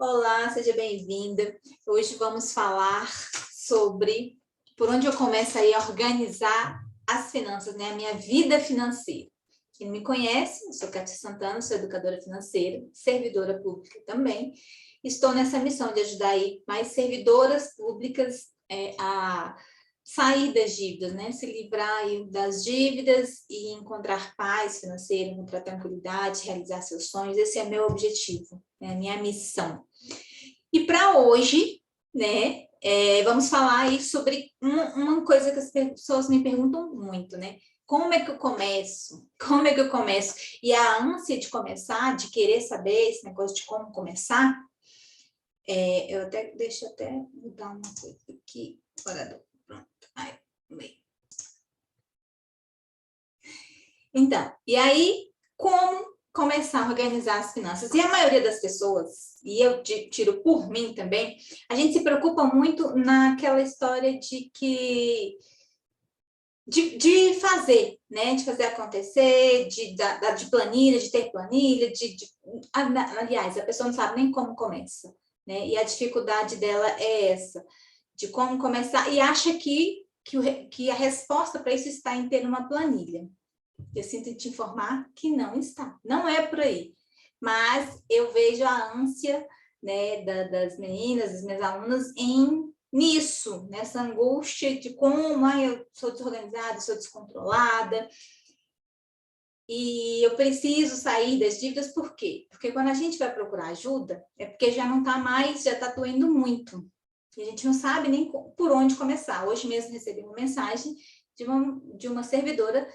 Olá, seja bem-vinda. Hoje vamos falar sobre por onde eu começo aí a organizar as finanças, né? A minha vida financeira. Quem não me conhece, eu sou Kátia Santana, sou educadora financeira, servidora pública também. Estou nessa missão de ajudar aí mais servidoras públicas a sair das dívidas, né? Se livrar aí das dívidas e encontrar paz financeira, encontrar tranquilidade, realizar seus sonhos. Esse é meu objetivo, né? A minha missão. E para hoje, né, vamos falar aí sobre uma coisa que as pessoas me perguntam muito, né? Como é que eu começo? Como é que eu começo? E a ânsia de começar, de querer saber esse negócio de como começar, deixa eu até mudar uma coisa aqui. Pronto. Aí, bem. Então, e aí, como começar a organizar as finanças? E a maioria das pessoas, e eu tiro por mim também, a gente se preocupa muito naquela história de fazer, né? De fazer acontecer, de planilha, de ter planilha, aliás, a pessoa não sabe nem como começa, né? E a dificuldade dela é essa, de como começar, e acha que a resposta para isso está em ter uma planilha. Eu sinto te informar que não está, não é por aí. Mas eu vejo a ânsia, né, das meninas, das minhas alunas, nisso, nessa angústia de como eu sou desorganizada, sou descontrolada, e eu preciso sair das dívidas, por quê? Porque quando a gente vai procurar ajuda, é porque já não está mais, já está doendo muito. E a gente não sabe nem por onde começar. Hoje mesmo recebi uma mensagem de uma servidora,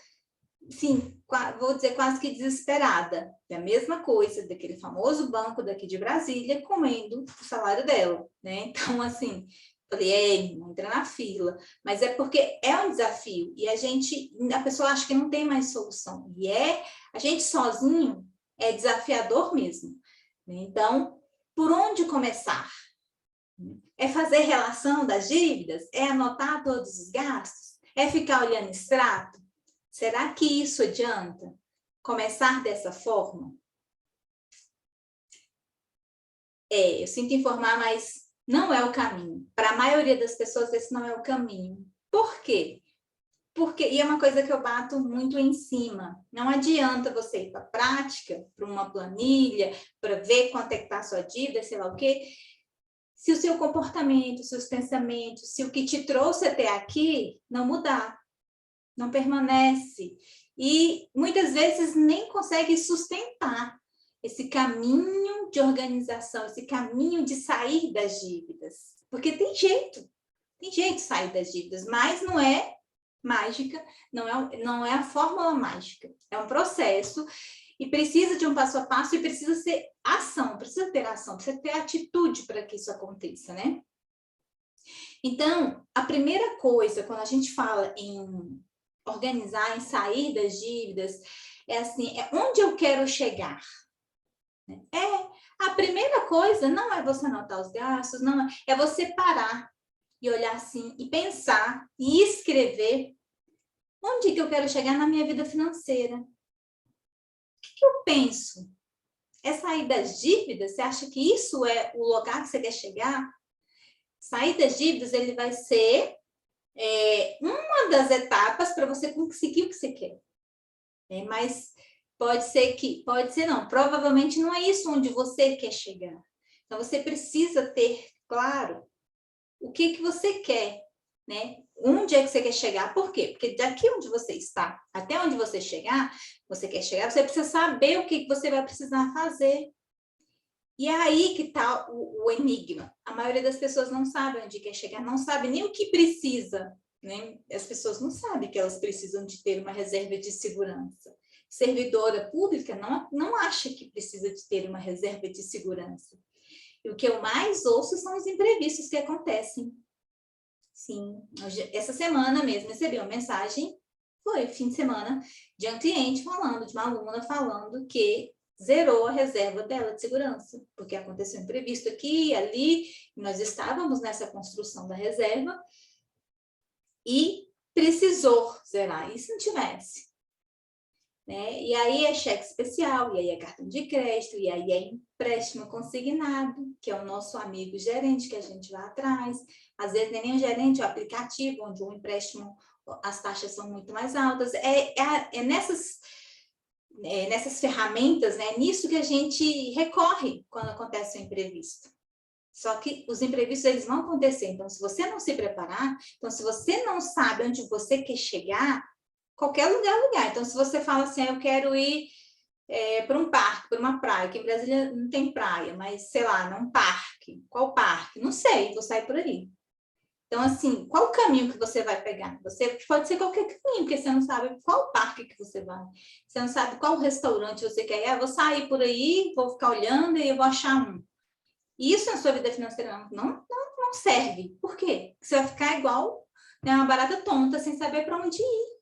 sim, vou dizer quase que desesperada. É a mesma coisa daquele famoso banco daqui de Brasília comendo o salário dela, né? Então, assim, falei, não entra na fila. Mas é porque é um desafio e a pessoa acha que não tem mais solução. E a gente sozinho é desafiador mesmo. Né? Então, por onde começar? É fazer relação das dívidas? É anotar todos os gastos? É ficar olhando extrato? Será que isso adianta? Começar dessa forma? Eu sinto informar, mas não é o caminho. Para a maioria das pessoas, esse não é o caminho. Por quê? E é uma coisa que eu bato muito em cima. Não adianta você ir para a prática, para uma planilha, para ver quanto é que está a sua dívida, sei lá o quê, se o seu comportamento, seus pensamentos, se o que te trouxe até aqui não mudar, não permanece. E muitas vezes nem consegue sustentar esse caminho de organização, esse caminho de sair das dívidas. Porque tem jeito de sair das dívidas, mas não é mágica, não é a fórmula mágica. É um processo e precisa de um passo a passo e precisa ser ação, precisa ter ação, precisa ter atitude para que isso aconteça, né? Então, a primeira coisa, quando a gente fala em organizar, em sair das dívidas, é assim, é onde eu quero chegar. A primeira coisa não é você anotar os gastos, não é você parar e olhar assim, e pensar, e escrever onde que eu quero chegar na minha vida financeira. O que eu penso? É sair das dívidas? Você acha que isso é o lugar que você quer chegar? Sair das dívidas, ele vai ser uma das etapas para você conseguir o que você quer. Mas pode ser não, provavelmente não é isso onde você quer chegar. Então, você precisa ter claro o que você quer, né? Onde é que você quer chegar? Por quê? Porque daqui onde você está, até onde você quer chegar, você precisa saber o que você vai precisar fazer. E é aí que está o enigma. A maioria das pessoas não sabe onde quer chegar, não sabe nem o que precisa, né? As pessoas não sabem que elas precisam de ter uma reserva de segurança. Servidora pública não acha que precisa de ter uma reserva de segurança. E o que eu mais ouço são os imprevistos que acontecem. Sim, essa semana mesmo recebi uma mensagem, foi fim de semana, de um cliente falando, de uma aluna falando que zerou a reserva dela de segurança, porque aconteceu um imprevisto aqui e ali, nós estávamos nessa construção da reserva e precisou zerar. E se não tivesse? né? E aí é cheque especial, e aí é cartão de crédito, e aí é empréstimo consignado, que é o nosso amigo gerente que a gente vai atrás. Às vezes nem o gerente, é o aplicativo, onde o empréstimo, as taxas são muito mais altas. Nessas ferramentas, né? Nisso que a gente recorre quando acontece um imprevisto. Só que os imprevistos, eles vão acontecer. Então, se você não se preparar, então, se você não sabe onde você quer chegar, qualquer lugar é lugar. Então, se você fala assim, eu quero ir para um parque, para uma praia, que em Brasília não tem praia, mas, sei lá, num parque. Qual parque? Não sei, vou sair por aí. Então, assim, qual o caminho que você vai pegar? Você pode ser qualquer caminho, porque você não sabe qual parque que você vai. Você não sabe qual restaurante você quer ir. Ah, vou sair por aí, vou ficar olhando e eu vou achar um. Isso na sua vida financeira não serve. Por quê? Você vai ficar igual, né, uma barata tonta, sem saber para onde ir.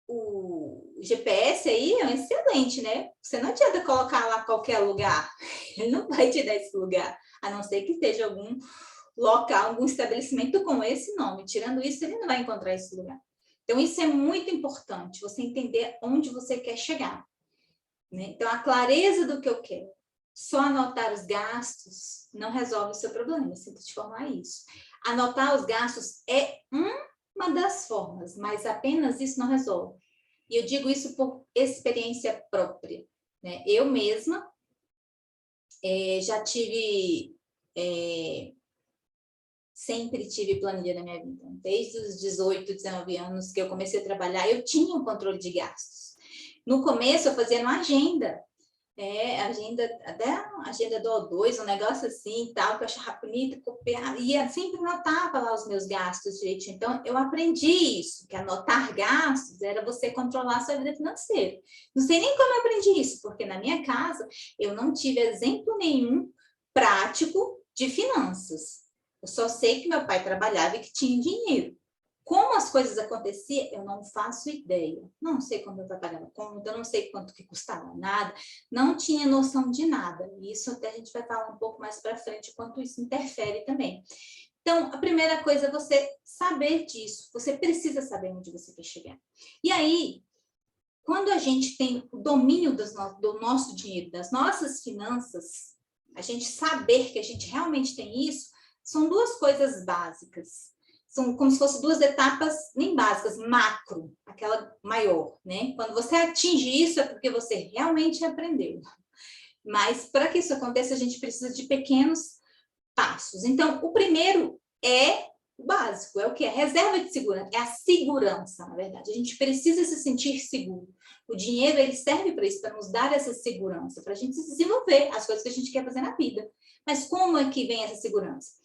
O GPS aí é excelente, né? Você não adianta colocar lá qualquer lugar. Ele não vai te dar esse lugar, a não ser que esteja algum local, algum estabelecimento com esse nome. Tirando isso, ele não vai encontrar esse lugar. Então, isso é muito importante, você entender onde você quer chegar, né? Então, a clareza do que eu quero. Só anotar os gastos não resolve o seu problema, eu sinto te formar isso. Anotar os gastos é uma das formas, mas apenas isso não resolve. E eu digo isso por experiência própria, né? Eu mesma já tive... sempre tive planilha na minha vida. Desde os 18, 19 anos que eu comecei a trabalhar, eu tinha um controle de gastos. No começo, eu fazia numa agenda. Até agenda do O2, um negócio assim, tal, que eu achava bonito, copiava, e sempre anotava lá os meus gastos direitinho. Então, eu aprendi isso, que anotar gastos era você controlar a sua vida financeira. Não sei nem como eu aprendi isso, porque na minha casa eu não tive exemplo nenhum prático de finanças. Eu só sei que meu pai trabalhava e que tinha dinheiro. Como as coisas aconteciam, eu não faço ideia. Não sei quando eu pagava conta, eu não sei quanto que custava nada, não tinha noção de nada. Isso até a gente vai falar um pouco mais para frente, quanto isso interfere também. Então, a primeira coisa é você saber disso. Você precisa saber onde você quer chegar. E aí, quando a gente tem o domínio do nosso dinheiro, das nossas finanças, a gente saber que a gente realmente tem isso, são duas coisas básicas. São como se fossem duas etapas nem básicas, macro, aquela maior, né? Quando você atinge isso é porque você realmente aprendeu. Mas para que isso aconteça, a gente precisa de pequenos passos. Então, o primeiro é o básico, é o que? A reserva de segurança, é a segurança, na verdade. A gente precisa se sentir seguro. O dinheiro, ele serve para isso, para nos dar essa segurança, para a gente se desenvolver, as coisas que a gente quer fazer na vida. Mas como é que vem essa segurança?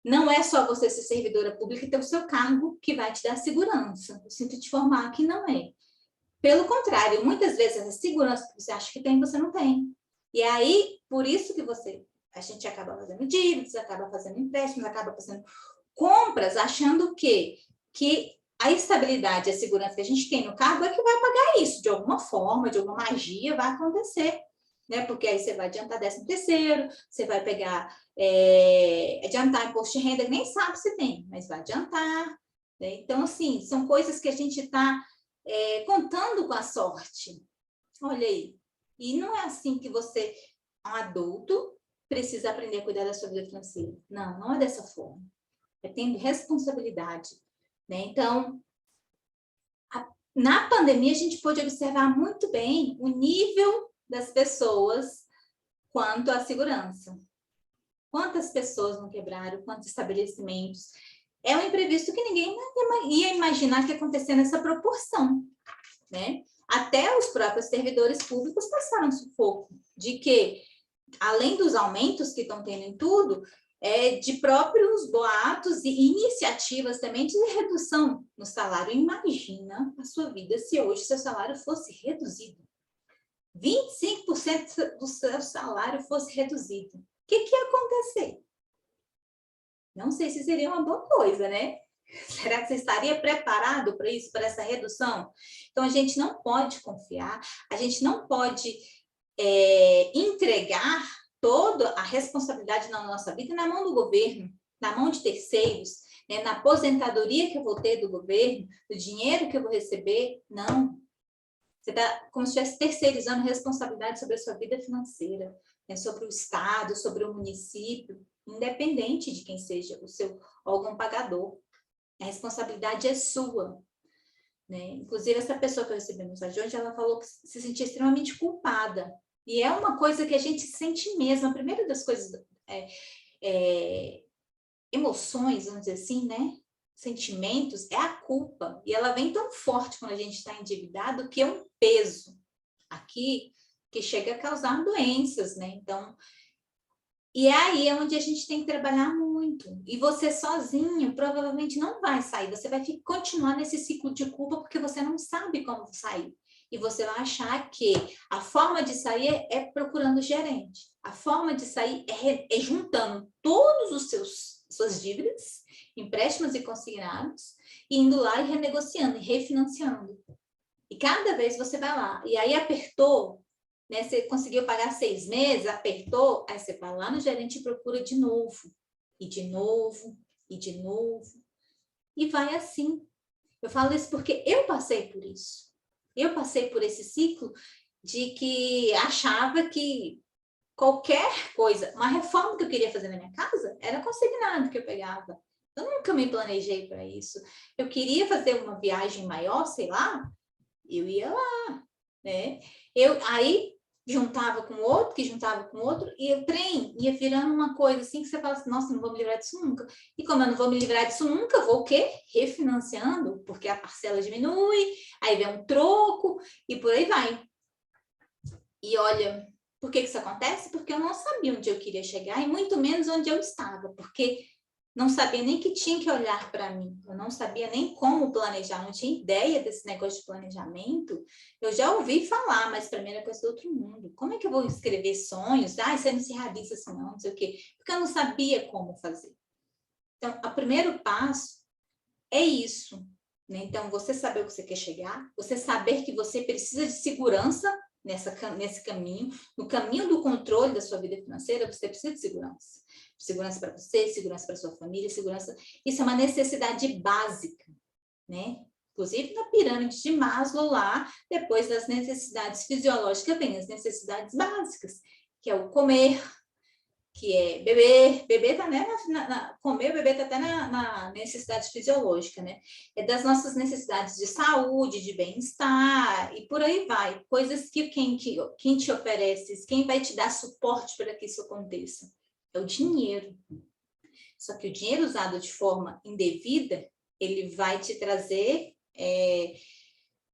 Não é só você ser servidora pública e ter o seu cargo que vai te dar segurança. Eu sinto te informar que não é. Pelo contrário, muitas vezes essa segurança que você acha que tem, você não tem. E aí, por isso que a gente acaba fazendo dívidas, acaba fazendo empréstimos, acaba fazendo compras, achando que a estabilidade e a segurança que a gente tem no cargo é que vai pagar isso. De alguma forma, de alguma magia, vai acontecer. Né? Porque aí você vai adiantar 13º, você vai pegar, adiantar imposto de renda, que nem sabe se tem, mas vai adiantar. Né? Então, assim, são coisas que a gente está contando com a sorte. Olha aí. E não é assim que você, um adulto, precisa aprender a cuidar da sua vida financeira. Não, não é dessa forma. É tendo responsabilidade. Né? Então, na pandemia, a gente pôde observar muito bem o nível das pessoas quanto à segurança. Quantas pessoas não quebraram, quantos estabelecimentos. É um imprevisto que ninguém ia imaginar que ia acontecer nessa proporção, né? Até os próprios servidores públicos passaram sufoco de que, além dos aumentos que estão tendo em tudo, de próprios boatos e iniciativas também de redução no salário. Imagina a sua vida se hoje seu salário fosse reduzido. 25% do seu salário fosse reduzido. O que ia acontecer? Não sei se seria uma boa coisa, né? Será que você estaria preparado para isso, para essa redução? Então, a gente não pode confiar, a gente não pode entregar toda a responsabilidade na nossa vida na mão do governo, na mão de terceiros, né? Na aposentadoria que eu vou ter do governo, do dinheiro que eu vou receber. Não. Você está como se estivesse terceirizando responsabilidade sobre a sua vida financeira, né? Sobre o Estado, sobre o município, independente de quem seja o seu órgão pagador. A responsabilidade é sua, né? Inclusive, essa pessoa que eu recebi a mensagem hoje, ela falou que se sentia extremamente culpada. E é uma coisa que a gente sente mesmo. A primeira das coisas, emoções, vamos dizer assim, né? Sentimentos, é a culpa. E ela vem tão forte quando a gente está endividado que é um peso aqui que chega a causar doenças, né? Então, e é aí onde a gente tem que trabalhar muito. E você sozinho provavelmente não vai sair. Você vai continuar nesse ciclo de culpa porque você não sabe como sair. E você vai achar que a forma de sair é procurando gerente. A forma de sair é juntando todos os suas dívidas, empréstimos e consignados, e indo lá e renegociando, e refinanciando. E cada vez você vai lá. E aí apertou, né? Você conseguiu pagar 6 meses, apertou, aí você vai lá no gerente e procura de novo. E de novo, e de novo. E vai assim. Eu falo isso porque eu passei por isso. Eu passei por esse ciclo de que achava que qualquer coisa, uma reforma que eu queria fazer na minha casa, era consignado que eu pegava. Eu nunca me planejei para isso. Eu queria fazer uma viagem maior, sei lá, eu ia lá, né? Aí juntava com outro, que juntava com outro, e o trem ia virando uma coisa assim que você fala assim, nossa, não vou me livrar disso nunca. E como eu não vou me livrar disso nunca, vou o quê? Refinanciando, porque a parcela diminui, aí vem um troco, e por aí vai. E olha, por que isso acontece? Porque eu não sabia onde eu queria chegar, e muito menos onde eu estava, porque não sabia nem que tinha que olhar para mim, eu não sabia nem como planejar, não tinha ideia desse negócio de planejamento. Eu já ouvi falar, mas para mim era coisa do outro mundo. Como é que eu vou escrever sonhos? Ah, isso aí não se realiza assim não sei o quê. Porque eu não sabia como fazer. Então, o primeiro passo é isso, né? Então, você saber o que você quer chegar, você saber que você precisa de segurança nesse caminho, no caminho do controle da sua vida financeira, você precisa de segurança. Segurança para você, segurança para sua família, segurança. Isso é uma necessidade básica, né? Inclusive na pirâmide de Maslow lá, depois das necessidades fisiológicas, vem as necessidades básicas, que é o comer, que é beber tá, né, comer, beber tá até na necessidade fisiológica, né? É das nossas necessidades de saúde, de bem-estar, e por aí vai. Coisas que quem te oferece, quem vai te dar suporte para que isso aconteça? É o dinheiro. Só que o dinheiro usado de forma indevida, ele vai te trazer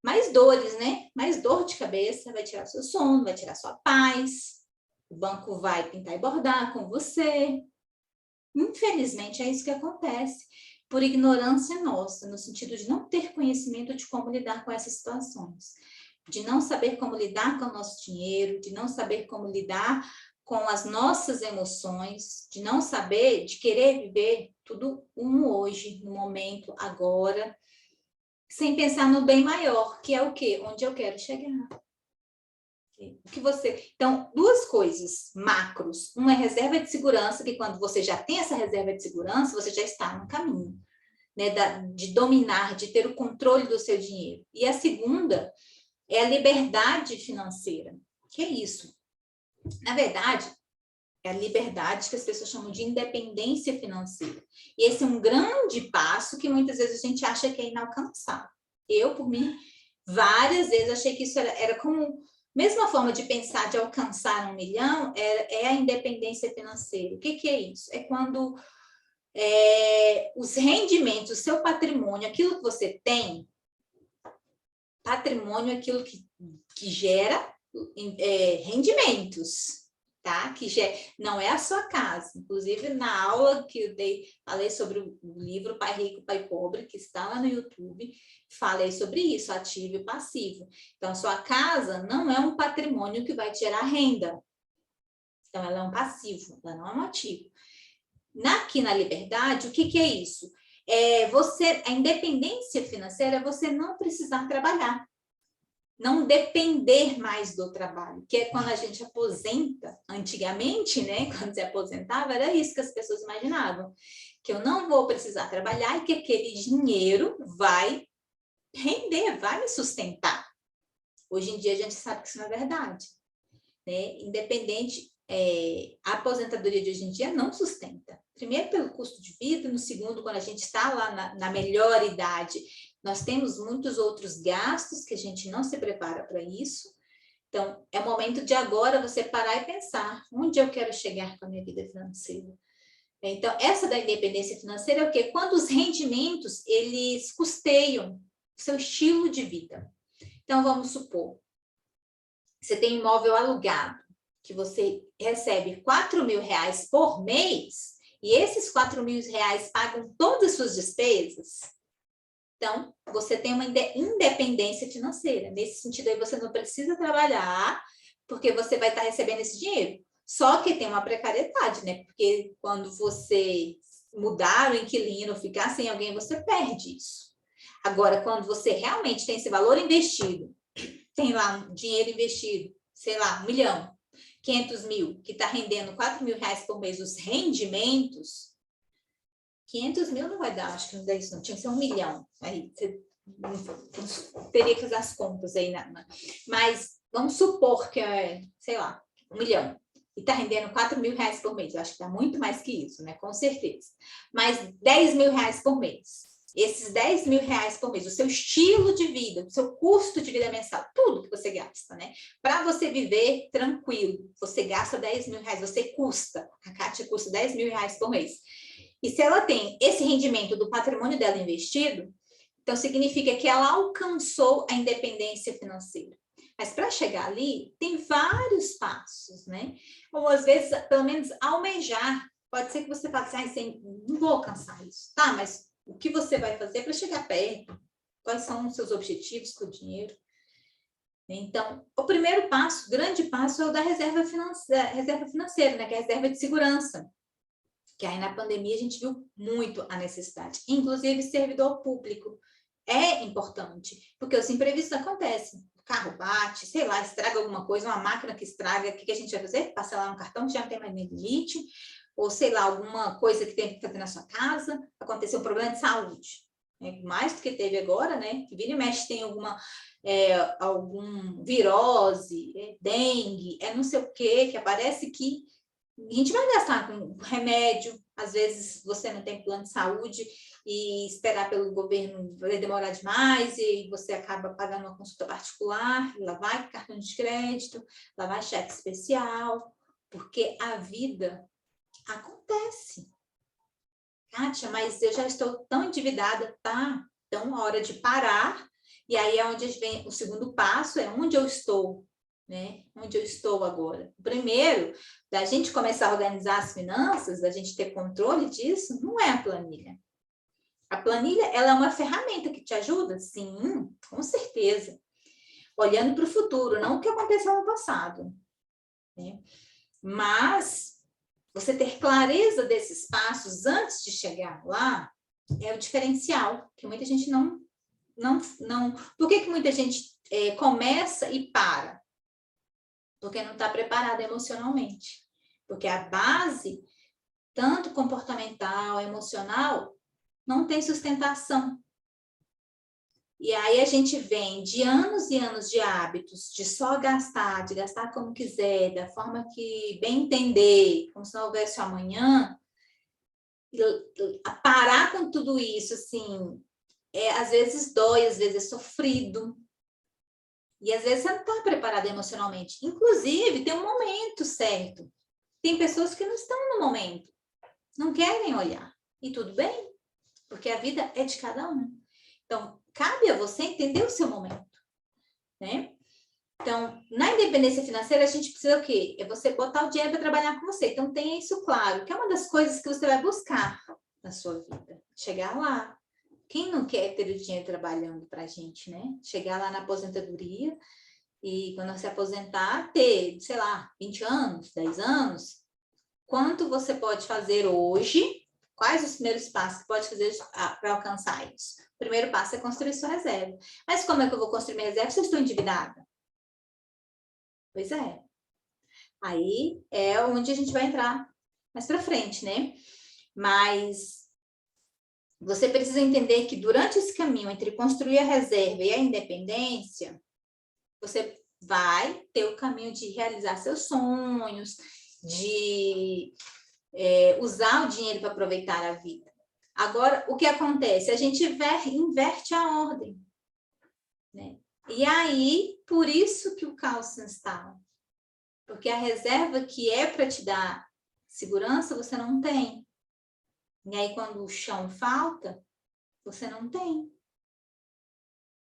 mais dores, né? Mais dor de cabeça, vai tirar seu sono, vai tirar sua paz. O banco vai pintar e bordar com você. Infelizmente, é isso que acontece. Por ignorância nossa, no sentido de não ter conhecimento de como lidar com essas situações. De não saber como lidar com o nosso dinheiro, de não saber como lidar com as nossas emoções, de não saber, de querer viver tudo hoje, no momento, agora, sem pensar no bem maior, que é o quê? Onde eu quero chegar. O que você... Então, duas coisas macros. Uma é reserva de segurança, que quando você já tem essa reserva de segurança, você já está no caminho, né, de dominar, de ter o controle do seu dinheiro. E a segunda é a liberdade financeira. Que é isso? Na verdade, é a liberdade que as pessoas chamam de independência financeira. E esse é um grande passo que muitas vezes a gente acha que é inalcançável. Eu, por mim, várias vezes achei que isso era como... Mesma forma de pensar de alcançar 1 milhão é a independência financeira. O que é isso? É quando os rendimentos, o seu patrimônio, aquilo que você tem, patrimônio é aquilo que gera rendimentos, tá? Não é a sua casa. Inclusive, na aula que eu dei, falei sobre o livro Pai Rico, Pai Pobre, que está lá no YouTube, falei sobre isso, ativo e passivo. Então, a sua casa não é um patrimônio que vai te gerar renda. Então, ela é um passivo, ela não é um ativo. Aqui na liberdade, o que é isso? A independência financeira é você não precisar trabalhar. Não depender mais do trabalho, que é quando a gente aposenta, antigamente, né, quando se aposentava, era isso que as pessoas imaginavam, que eu não vou precisar trabalhar e que aquele dinheiro vai render, vai me sustentar. Hoje em dia a gente sabe que isso não é verdade, né? Independente, a aposentadoria de hoje em dia não sustenta. Primeiro pelo custo de vida, no segundo, quando a gente está lá na melhor idade, nós temos muitos outros gastos que a gente não se prepara para isso. Então, é o momento de agora você parar e pensar, onde eu quero chegar com a minha vida financeira? Então, essa da independência financeira é o quê? Quando os rendimentos, eles custeiam o seu estilo de vida. Então, vamos supor, você tem imóvel alugado, que você recebe R$4.000 por mês, e esses R$4.000 pagam todas as suas despesas. Então, você tem uma independência financeira. Nesse sentido aí, você não precisa trabalhar, porque você vai estar recebendo esse dinheiro. Só que tem uma precariedade, né? Porque quando você mudar o inquilino, ficar sem alguém, você perde isso. Agora, quando você realmente tem esse valor investido, tem lá um dinheiro investido, sei lá, 1 milhão, 500 mil, que está rendendo R$4.000 por mês, os rendimentos, 500 mil não vai dar, acho que não dá isso não, tinha que ser 1 milhão. Aí você teria que fazer as contas aí, mas vamos supor que é, sei lá, 1 milhão. E está rendendo R$4.000 por mês. Eu acho que dá muito mais que isso, né? Com certeza. Mas R$10.000 por mês. Esses R$10.000 por mês, o seu estilo de vida, o seu custo de vida mensal, tudo que você gasta, né? Para você viver tranquilo, você gasta R$10.000, você custa, a Kátia custa R$10.000 por mês. E se ela tem esse rendimento do patrimônio dela investido, então significa que ela alcançou a independência financeira. Mas para chegar ali, tem vários passos, né? Ou às vezes, pelo menos, almejar. Pode ser que você fale assim, não vou alcançar isso. Tá, mas o que você vai fazer para chegar perto? Quais são os seus objetivos com o dinheiro? Então, o primeiro passo, grande passo, é o da reserva financeira, né? Que é a reserva de segurança. Que aí na pandemia a gente viu muito a necessidade. Inclusive, servidor público é importante, porque os imprevistos acontecem. O carro bate, sei lá, estraga alguma coisa, uma máquina que estraga, o que a gente vai fazer? Parcelar no cartão, já não tem mais nem limite, ou sei lá, alguma coisa que tem que fazer na sua casa, aconteceu um problema de saúde. Mais do que teve agora, né? Que vira e mexe tem alguma virose, dengue, não sei o quê, que aparece que a gente vai gastar com remédio, às vezes você não tem plano de saúde e esperar pelo governo vai demorar demais e você acaba pagando uma consulta particular, lá vai cartão de crédito, lá vai cheque especial, porque a vida acontece. Kátia, mas eu já estou tão endividada, tá? Então, a hora de parar, e aí é onde vem o segundo passo, é onde eu estou, né? Onde eu estou agora. Primeiro, da gente começar a organizar as finanças, da gente ter controle disso, não é a planilha. A planilha, ela é uma ferramenta que te ajuda? Sim, com certeza. Olhando para o futuro, não o que aconteceu no passado, né? Mas você ter clareza desses passos antes de chegar lá é o diferencial, que muita gente não... Por que muita gente começa e para? Porque não está preparada emocionalmente. Porque a base, tanto comportamental, emocional, não tem sustentação. E aí a gente vem de anos e anos de hábitos, de só gastar, de gastar como quiser, da forma que bem entender, como se não houvesse amanhã, a parar com tudo isso, assim, às vezes dói, às vezes é sofrido. E às vezes você não está preparada emocionalmente. Inclusive, tem um momento certo. Tem pessoas que não estão no momento, não querem olhar. E tudo bem, porque a vida é de cada um. Então, cabe a você entender o seu momento, né? Então, na independência financeira, a gente precisa o quê? É você botar o dinheiro para trabalhar com você. Então, tenha isso claro, que é uma das coisas que você vai buscar na sua vida. Chegar lá. Quem não quer ter o dinheiro trabalhando para a gente, né? Chegar lá na aposentadoria e quando se aposentar, ter, sei lá, 20 anos, 10 anos. Quanto você pode fazer hoje? Quais os primeiros passos que pode fazer para alcançar isso? O primeiro passo é construir sua reserva. Mas como é que eu vou construir minha reserva se eu estou endividada? Pois é. Aí é onde a gente vai entrar mais para frente, né? Mas você precisa entender que durante esse caminho entre construir a reserva e a independência, você vai ter o caminho de realizar seus sonhos, de usar o dinheiro para aproveitar a vida. Agora, o que acontece? A gente inverte a ordem, né? E aí, por isso que o caos se instala. Porque a reserva que é para te dar segurança, você não tem. E aí, quando o chão falta, você não tem.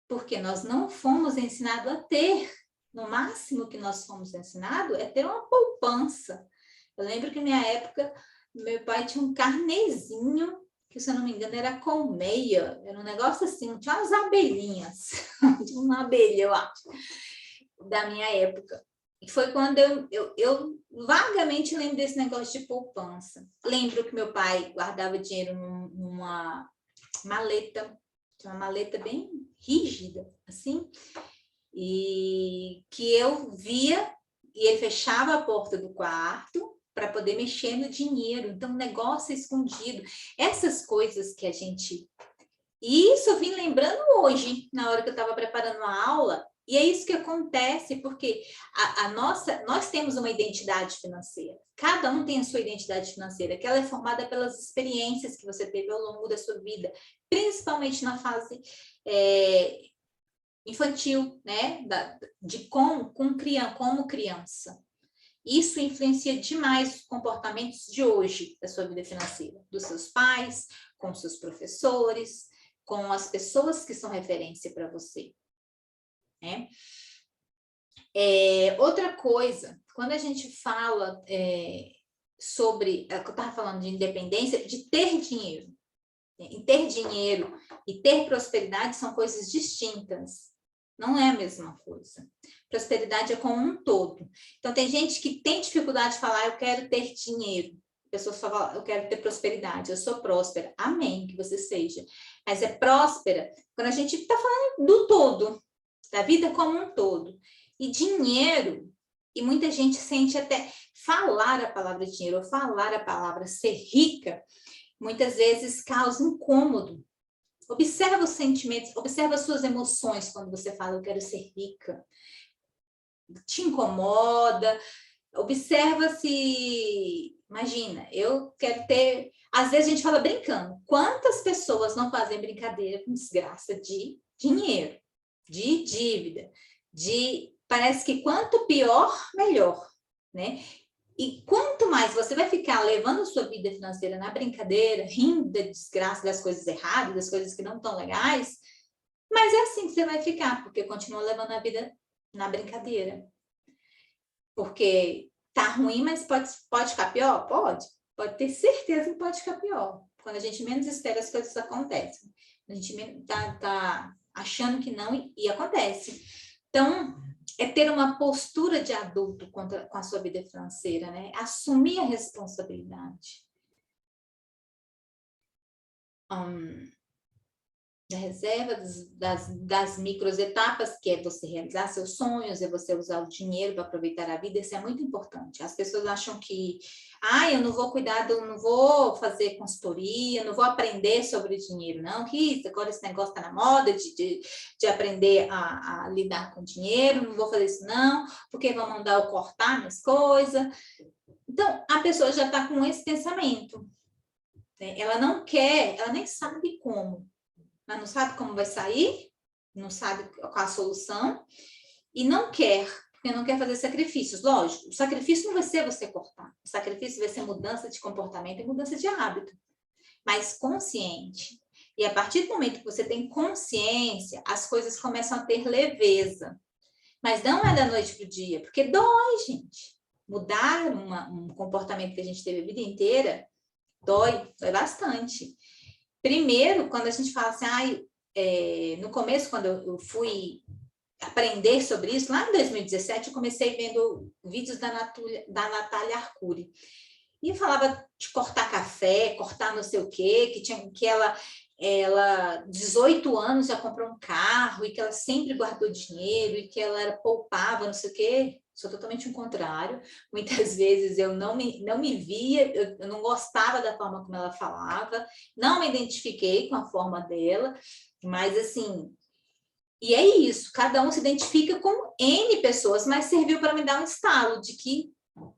Porque nós não fomos ensinados a ter. No máximo que nós fomos ensinados é ter uma poupança. Eu lembro que na minha época, meu pai tinha um carnezinho, que se eu não me engano era colmeia, era um negócio assim, tinha umas abelhinhas, tinha uma abelha, eu acho, da minha época. E foi quando eu vagamente lembro desse negócio de poupança. Lembro que meu pai guardava dinheiro numa maleta, tinha uma maleta bem rígida, assim, e que eu via, e ele fechava a porta do quarto para poder mexer no dinheiro. Então, negócio escondido. Essas coisas que a gente... E isso eu vim lembrando hoje, na hora que eu estava preparando a aula, e é isso que acontece, porque nós temos uma identidade financeira. Cada um tem a sua identidade financeira, que ela é formada pelas experiências que você teve ao longo da sua vida, principalmente na fase infantil, né? Como criança. Isso influencia demais os comportamentos de hoje da sua vida financeira, dos seus pais, com seus professores, com as pessoas que são referência para você, né? Outra coisa, quando a gente fala sobre, eu estava falando de independência, de ter dinheiro. E ter dinheiro e ter prosperidade são coisas distintas. Não é a mesma coisa. Prosperidade é como um todo. Então, tem gente que tem dificuldade de falar, eu quero ter dinheiro. A pessoa só fala, eu quero ter prosperidade, eu sou próspera. Amém, que você seja. Mas é próspera quando a gente está falando do todo, da vida como um todo. E dinheiro, e muita gente sente até falar a palavra dinheiro, ou falar a palavra ser rica, muitas vezes causa incômodo. Observa os sentimentos, observa as suas emoções quando você fala, eu quero ser rica. Te incomoda? Observa se... Imagina, eu quero ter... Às vezes a gente fala brincando. Quantas pessoas não fazem brincadeira com desgraça de dinheiro, de dívida, de... Parece que quanto pior, melhor, né? E quanto mais você vai ficar levando a sua vida financeira na brincadeira, rindo da desgraça, das coisas erradas, das coisas que não estão legais, mas é assim que você vai ficar, porque continua levando a vida na brincadeira. Porque tá ruim, mas pode ficar pior? Pode. Pode ter certeza que pode ficar pior. Quando a gente menos espera, as coisas acontecem. A gente tá achando que não e acontece. Então, é ter uma postura de adulto com a sua vida financeira, né? Assumir a responsabilidade. Da reserva, das microetapas, que é você realizar seus sonhos, é você usar o dinheiro para aproveitar a vida, isso é muito importante. As pessoas acham que, eu não vou cuidar, não vou fazer consultoria, não vou aprender sobre dinheiro, não, que agora esse negócio está na moda de aprender a lidar com dinheiro, não vou fazer isso não, porque vão mandar eu cortar minhas coisas. Então, a pessoa já está com esse pensamento, né? Ela não quer, ela nem sabe como, mas não sabe como vai sair, não sabe qual a solução, e não quer, porque não quer fazer sacrifícios. Lógico, o sacrifício não vai ser você cortar, o sacrifício vai ser mudança de comportamento e mudança de hábito, mas consciente. E a partir do momento que você tem consciência, as coisas começam a ter leveza. Mas não é da noite para o dia, porque dói, gente. Mudar um comportamento que a gente teve a vida inteira, dói bastante. Primeiro, quando a gente fala assim, no começo, quando eu fui aprender sobre isso, lá em 2017, eu comecei vendo vídeos da Natália Arcuri. E falava de cortar café, cortar não sei o quê, que ela 18 anos já comprou um carro e que ela sempre guardou dinheiro e que ela poupava, não sei o quê. Sou totalmente o contrário. Muitas vezes eu não me via, eu não gostava da forma como ela falava, não me identifiquei com a forma dela, mas assim, E é isso, cada um se identifica com N pessoas, mas serviu para me dar um estalo de que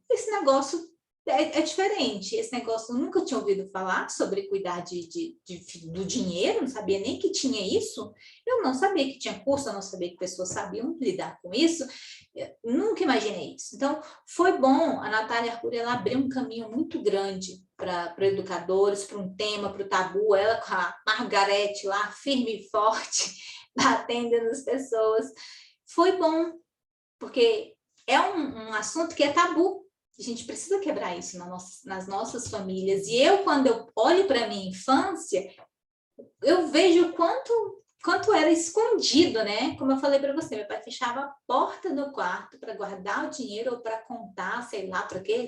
esse negócio é diferente. Esse negócio eu nunca tinha ouvido falar sobre cuidar do dinheiro, não sabia nem que tinha isso. Eu não sabia que tinha curso, eu não sabia que pessoas sabiam lidar com isso. Eu nunca imaginei isso. Então, foi bom a Natália Arcuri, ela abriu um caminho muito grande para educadores, para um tema, para o tabu. Ela com a Margarete lá, firme e forte, batendo nas pessoas. Foi bom, porque é um assunto que é tabu. A gente precisa quebrar isso nas nossas famílias. E eu, quando eu olho para a minha infância, eu vejo quanto era escondido, né? Como eu falei para você, meu pai fechava a porta do quarto para guardar o dinheiro ou para contar, sei lá, para quê.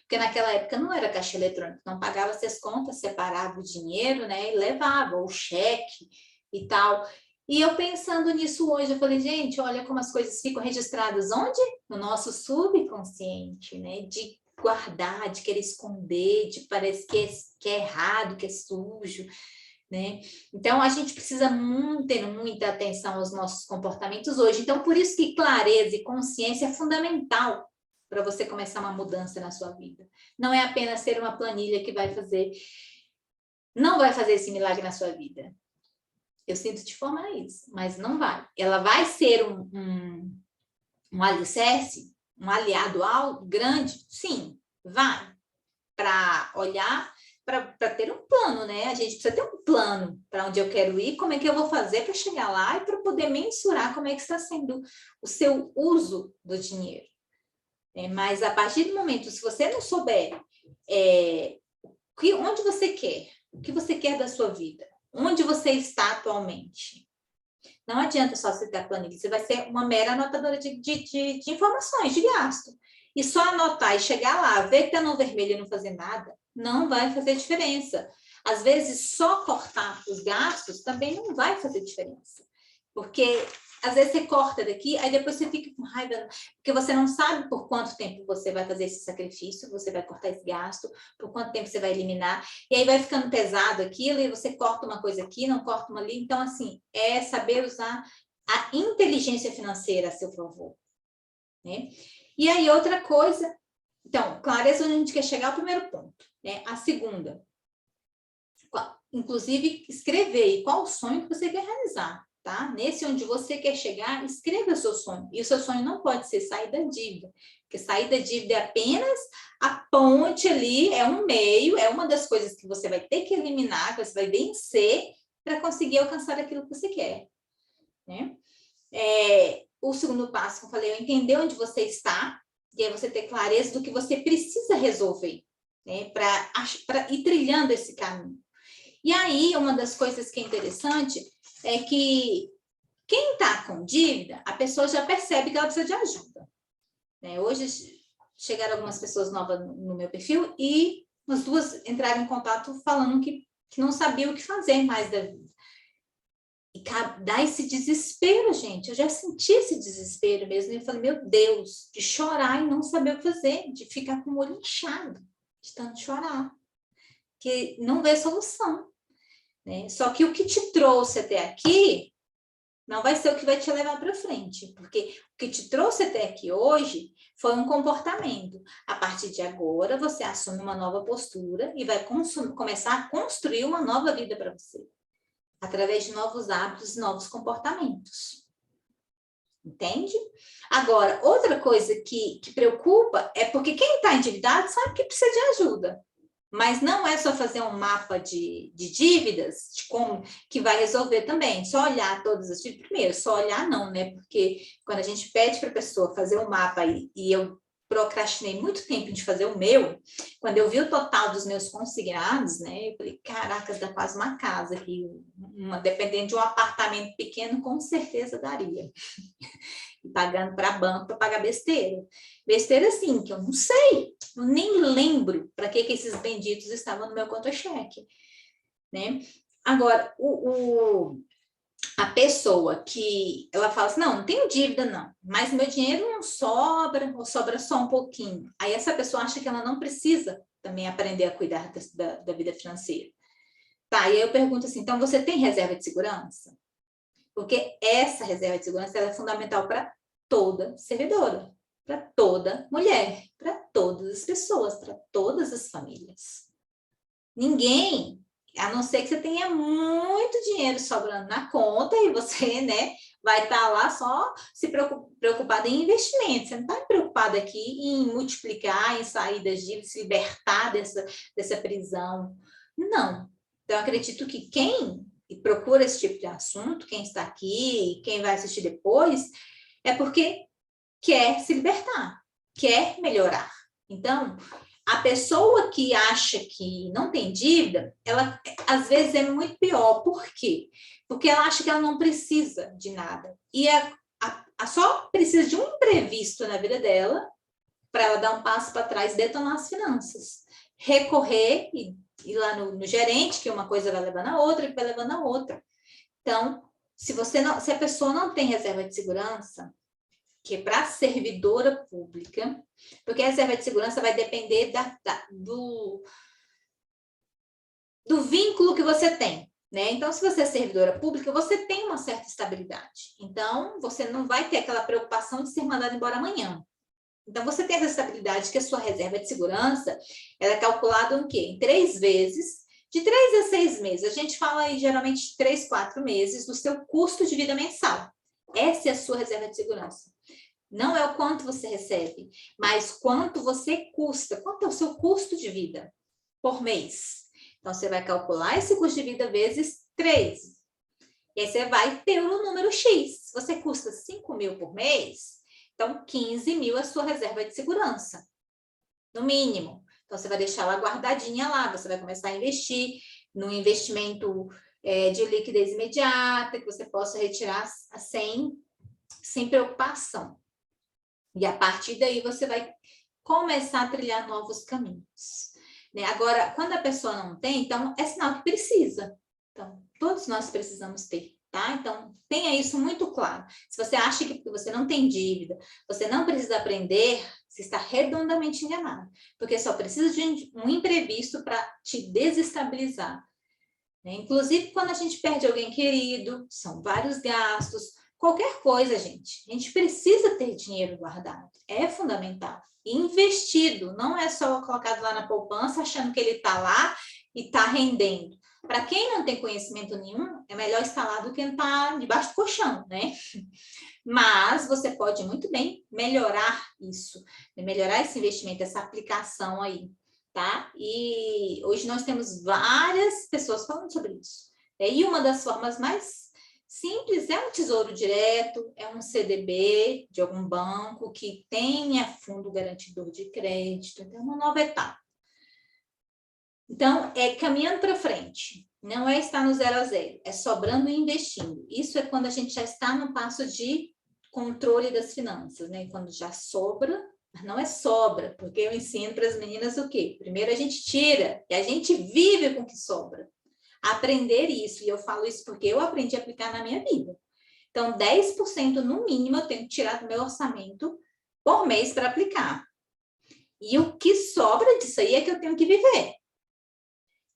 Porque naquela época não era caixa eletrônica, não pagava-se as contas, separava o dinheiro, né? E levava, ou cheque e tal. E eu pensando nisso hoje, eu falei, gente, olha como as coisas ficam registradas onde? No nosso subconsciente, né? De guardar, de querer esconder, de parecer que é errado, que é sujo, né? Então, a gente precisa ter muita atenção aos nossos comportamentos hoje. Então, por isso que clareza e consciência é fundamental para você começar uma mudança na sua vida. Não é apenas ter uma planilha que não vai fazer esse milagre na sua vida. Eu sinto te informar isso, mas não vai. Ela vai ser um alicerce, um aliado grande? Sim, vai. Para olhar, para ter um plano, né? A gente precisa ter um plano para onde eu quero ir, como é que eu vou fazer para chegar lá e para poder mensurar como é que está sendo o seu uso do dinheiro. Mas a partir do momento, se você não souber onde você quer, o que você quer da sua vida, onde você está atualmente, não adianta só você ter a planilha, você vai ser uma mera anotadora de informações, de gasto. E só anotar e chegar lá, ver que está no vermelho e não fazer nada, não vai fazer diferença. Às vezes, só cortar os gastos também não vai fazer diferença. Porque, às vezes, você corta daqui, aí depois você fica com raiva, porque você não sabe por quanto tempo você vai fazer esse sacrifício, você vai cortar esse gasto, por quanto tempo você vai eliminar, e aí vai ficando pesado aquilo, e você corta uma coisa aqui, não corta uma ali. Então, assim, é saber usar a inteligência financeira a seu favor, né? E aí, outra coisa, então, clareza onde a gente quer chegar é o primeiro ponto, né? A segunda, inclusive, escrever qual o sonho que você quer realizar, tá? Nesse onde você quer chegar, escreva o seu sonho. E o seu sonho não pode ser sair da dívida, porque sair da dívida é apenas a ponte ali, é um meio, é uma das coisas que você vai ter que eliminar, que você vai vencer para conseguir alcançar aquilo que você quer, né? O segundo passo que eu falei é entender onde você está, e aí você ter clareza do que você precisa resolver, né? Para ir trilhando esse caminho. E aí, uma das coisas que é interessante é que quem está com dívida, a pessoa já percebe que ela precisa de ajuda, né? Hoje chegaram algumas pessoas novas no meu perfil e as duas entraram em contato falando que não sabiam o que fazer mais da vida. E dá esse desespero, gente. Eu já senti esse desespero mesmo. E eu falei, meu Deus, de chorar e não saber o que fazer, de ficar com o olho inchado, de tanto chorar, que não vê solução, né? Só que o que te trouxe até aqui não vai ser o que vai te levar para frente, porque o que te trouxe até aqui hoje foi um comportamento. A partir de agora, você assume uma nova postura e vai começar a construir uma nova vida para você, através de novos hábitos e novos comportamentos. Entende? Agora, outra coisa que preocupa é porque quem está endividado sabe que precisa de ajuda. Mas não é só fazer um mapa de dívidas, de como que vai resolver também. Só olhar todas as dívidas. Primeiro, só olhar não, né? Porque quando a gente pede para a pessoa fazer um mapa e eu procrastinei muito tempo de fazer o meu, quando eu vi o total dos meus consignados, né? Eu falei, caracas, dá quase uma casa aqui. Dependendo de um apartamento pequeno, com certeza daria. E pagando para banco para pagar besteira. Besteira, assim, que eu não sei, eu nem lembro para que esses benditos estavam no meu conta-cheque, né? Agora, a pessoa que ela fala assim, não tenho dívida não, mas meu dinheiro não sobra, ou sobra só um pouquinho. Aí essa pessoa acha que ela não precisa também aprender a cuidar da vida financeira. Tá, e aí eu pergunto assim, então você tem reserva de segurança? Porque essa reserva de segurança ela é fundamental para toda servidora, para toda mulher, para todas as pessoas, para todas as famílias. Ninguém, a não ser que você tenha muito dinheiro sobrando na conta e você, né, vai estar lá só se preocupado em investimento. Você não está preocupado aqui em multiplicar, em sair das dívidas, se libertar dessa prisão. Não. Então, eu acredito que quem procura esse tipo de assunto, quem está aqui, quem vai assistir depois, é porque quer se libertar, quer melhorar. Então, a pessoa que acha que não tem dívida, ela às vezes é muito pior. Por quê? Porque ela acha que ela não precisa de nada. E só precisa de um imprevisto na vida dela para ela dar um passo para trás e detonar as finanças. Recorrer e ir lá no gerente, que uma coisa vai levando a outra, e vai levando a outra. Então, se a pessoa não tem reserva de segurança, que é para servidora pública, porque a reserva de segurança vai depender do vínculo que você tem, né? Então, se você é servidora pública, você tem uma certa estabilidade. Então, você não vai ter aquela preocupação de ser mandado embora amanhã. Então, você tem essa estabilidade que a sua reserva de segurança, ela é calculada em quê? Em 3 vezes, de 3 a 6 meses. A gente fala aí, geralmente, de 3, 4 meses do seu custo de vida mensal. Essa é a sua reserva de segurança. Não é o quanto você recebe, mas quanto você custa. Quanto é o seu custo de vida por mês? Então, você vai calcular esse custo de vida vezes 3. E aí você vai ter o número X. Se você custa 5 mil por mês, então 15 mil é a sua reserva de segurança, no mínimo. Então, você vai deixar ela guardadinha lá, você vai começar a investir no investimento de liquidez imediata, que você possa retirar sem preocupação. E a partir daí você vai começar a trilhar novos caminhos. Né? Agora, quando a pessoa não tem, então é sinal que precisa. Então, todos nós precisamos ter, tá? Então, tenha isso muito claro. Se você acha que você não tem dívida, você não precisa aprender, você está redondamente enganado. Porque só precisa de um imprevisto para te desestabilizar. Né? Inclusive, quando a gente perde alguém querido, são vários gastos. Qualquer coisa, gente. A gente precisa ter dinheiro guardado. É fundamental. Investido. Não é só colocado lá na poupança, achando que ele está lá e está rendendo. Para quem não tem conhecimento nenhum, é melhor estar lá do que estar debaixo do colchão, né? Mas você pode muito bem melhorar isso. Melhorar esse investimento, essa aplicação aí. Tá? E hoje nós temos várias pessoas falando sobre isso. E uma das formas mais simples é um tesouro direto, é um CDB de algum banco que tenha fundo garantidor de crédito, então é uma nova etapa. Então, é caminhando para frente, não é estar no 0 a 0, é sobrando e investindo. Isso é quando a gente já está no passo de controle das finanças, né? Quando já sobra. Mas não é sobra, porque eu ensino para as meninas o quê? Primeiro a gente tira e a gente vive com o que sobra. Aprender isso, e eu falo isso porque eu aprendi a aplicar na minha vida. Então, 10% no mínimo eu tenho que tirar do meu orçamento por mês para aplicar. E o que sobra disso aí é que eu tenho que viver.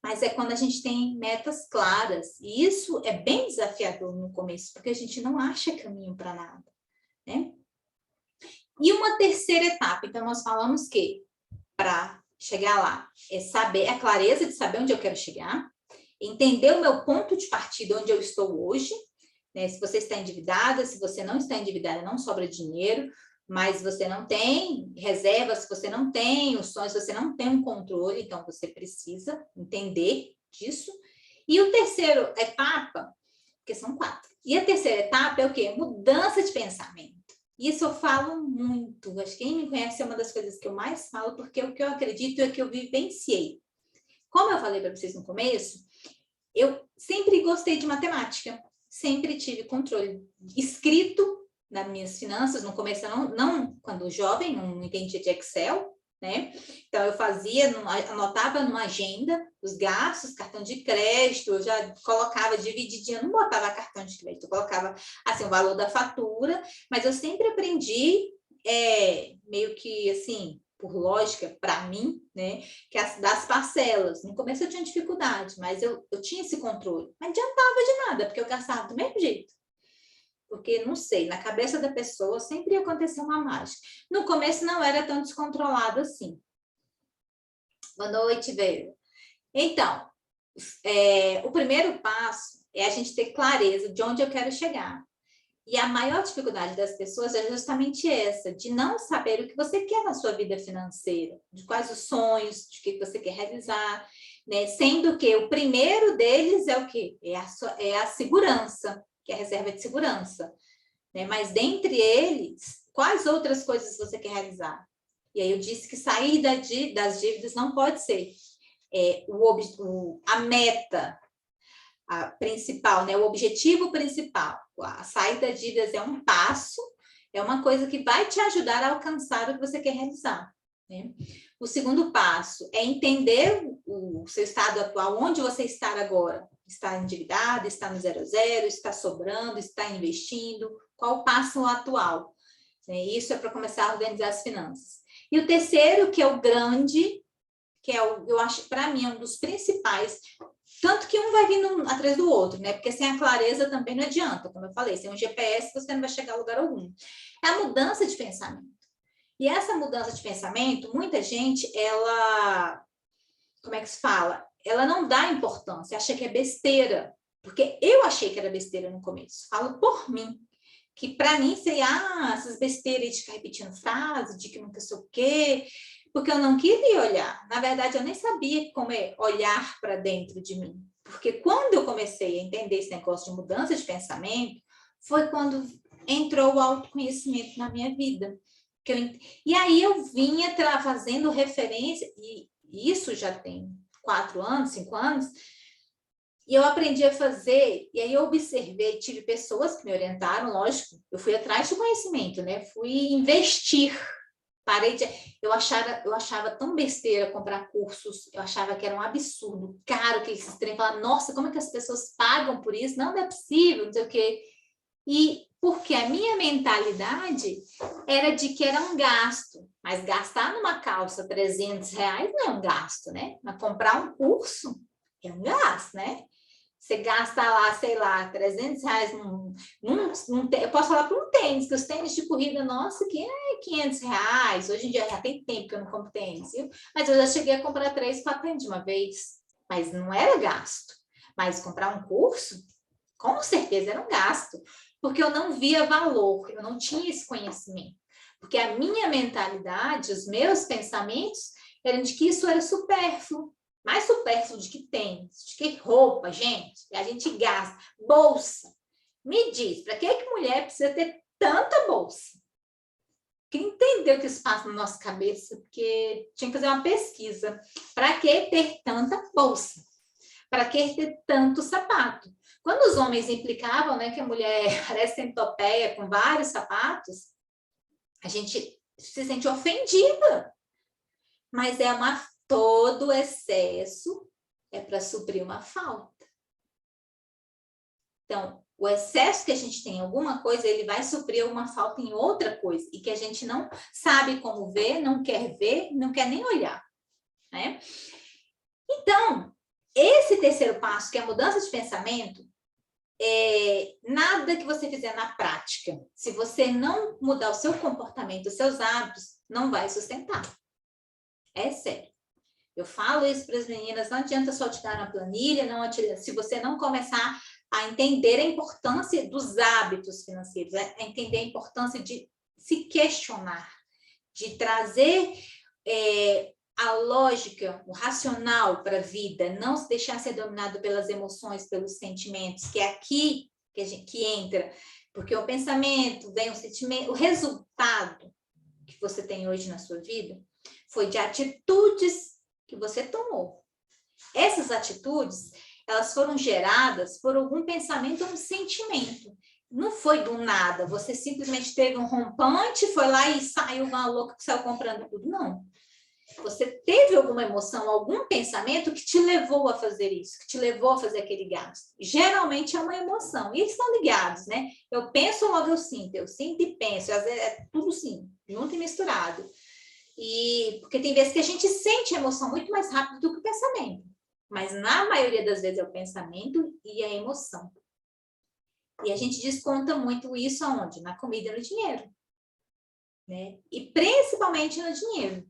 Mas é quando a gente tem metas claras. E isso é bem desafiador no começo, porque a gente não acha caminho para nada, né? E uma terceira etapa, então nós falamos que para chegar lá é saber a clareza de saber onde eu quero chegar, entender o meu ponto de partida, onde eu estou hoje, né? Se você está endividada, se você não está endividada, não sobra dinheiro, mas você não tem reserva, se você não tem os sonhos, se você não tem um controle, então você precisa entender disso. E a terceira etapa, porque são 4, e a terceira etapa é o quê? Mudança de pensamento. Isso eu falo muito. Acho que quem me conhece é uma das coisas que eu mais falo, porque o que eu acredito é que eu vivenciei. Como eu falei para vocês no começo, eu sempre gostei de matemática, sempre tive controle escrito nas minhas finanças. No começo, não quando jovem, não entendia de Excel, né? Então, eu anotava numa agenda os gastos, cartão de crédito, eu já colocava divididinha, não botava cartão de crédito, eu colocava assim, o valor da fatura, mas eu sempre aprendi meio que assim, por lógica, para mim, né, que das parcelas. No começo eu tinha dificuldade, mas eu tinha esse controle. Não adiantava de nada, porque eu gastava do mesmo jeito. porque, não sei, na cabeça da pessoa sempre ia acontecer uma mágica. No começo não era tão descontrolado assim. Boa noite, Veio. Então, o primeiro passo é a gente ter clareza de onde eu quero chegar. E a maior dificuldade das pessoas é justamente essa, de não saber o que você quer na sua vida financeira, de quais os sonhos, de que você quer realizar, né? Sendo que o primeiro deles é o quê? É a segurança, que é a reserva de segurança. Né? Mas dentre eles, quais outras coisas você quer realizar? E aí eu disse que sair das dívidas não pode ser a meta principal, né? O objetivo principal. A saída das dívidas é um passo, é uma coisa que vai te ajudar a alcançar o que você quer realizar. Né? O segundo passo é entender o seu estado atual, onde você está agora. Está endividado, está no 0 a 0, está sobrando, está investindo, qual o passo atual? Isso é para começar a organizar as finanças. E o terceiro, que é o grande, que é eu acho, para mim, é um dos principais, tanto que um vai vindo atrás do outro, né? Porque sem a clareza também não adianta, como eu falei, sem um GPS você não vai chegar a lugar algum. É a mudança de pensamento. E essa mudança de pensamento, muita gente, ela, como é que se fala? Ela não dá importância, acha que é besteira, porque eu achei que era besteira no começo, falo por mim, que para mim seria essas besteiras de ficar repetindo frase, de que nunca sei o quê, porque eu não queria olhar. Na verdade, eu nem sabia como é olhar para dentro de mim. Porque quando eu comecei a entender esse negócio de mudança de pensamento, foi quando entrou o autoconhecimento na minha vida. E aí eu vinha fazendo referência, e isso já tem 4 anos, 5 anos, e eu aprendi a fazer, e aí eu observei, tive pessoas que me orientaram, lógico, eu fui atrás de conhecimento, né? Fui investir. Parei de. Eu achava tão besteira comprar cursos, eu achava que era um absurdo, caro que esses trem, falar, nossa, como é que as pessoas pagam por isso? Não é possível, não sei o quê. E porque a minha mentalidade era de que era um gasto, mas gastar numa calça R$300 não é um gasto, né? Mas comprar um curso é um gasto, né? Você gasta lá, sei lá, R$300 eu posso falar para um tênis, que os tênis de corrida, nossa, que é R$500. Hoje em dia já tem tempo que eu não compro tênis, viu? Mas eu já cheguei a comprar 3, 4 tênis de uma vez. Mas não era gasto. Mas comprar um curso, com certeza era um gasto. Porque eu não via valor, eu não tinha esse conhecimento. Porque a minha mentalidade, os meus pensamentos, eram de que isso era supérfluo. Mais supérfluo de que tênis, de que roupa, gente. A gente gasta. Bolsa. Me diz, para que mulher precisa ter tanta bolsa? Quem entendeu o que isso passa na nossa cabeça? Porque tinha que fazer uma pesquisa. Para que ter tanta bolsa? Para que ter tanto sapato? Quando os homens implicavam, né, que a mulher parece centopeia com vários sapatos, a gente se sente ofendida. Mas todo excesso é para suprir uma falta. Então, o excesso que a gente tem em alguma coisa, ele vai suprir uma falta em outra coisa, e que a gente não sabe como ver, não quer nem olhar, né? Então, esse terceiro passo, que é a mudança de pensamento, nada que você fizer na prática, se você não mudar o seu comportamento, os seus hábitos, não vai sustentar. É sério. Eu falo isso para as meninas, não adianta só te dar uma planilha, não adianta, se você não começar a entender a importância dos hábitos financeiros, a entender a importância de se questionar, de trazer a lógica, o racional para a vida, não se deixar ser dominado pelas emoções, pelos sentimentos, que é aqui que entra, porque o pensamento vem o sentimento, o resultado que você tem hoje na sua vida foi de atitudes que você tomou. Essas atitudes, elas foram geradas por algum pensamento ou um sentimento. Não foi do nada, você simplesmente teve um rompante, foi lá e saiu uma louca que saiu comprando tudo. Não. Você teve alguma emoção, algum pensamento que te levou a fazer isso, que te levou a fazer aquele gasto. Geralmente é uma emoção. E eles estão ligados, né? Eu penso, logo eu sinto e penso. Às vezes é tudo sim, junto e misturado. Porque tem vezes que a gente sente a emoção muito mais rápido do que o pensamento. Mas na maioria das vezes é o pensamento e a emoção. E a gente desconta muito isso aonde? Na comida e no dinheiro. Né? E principalmente no dinheiro.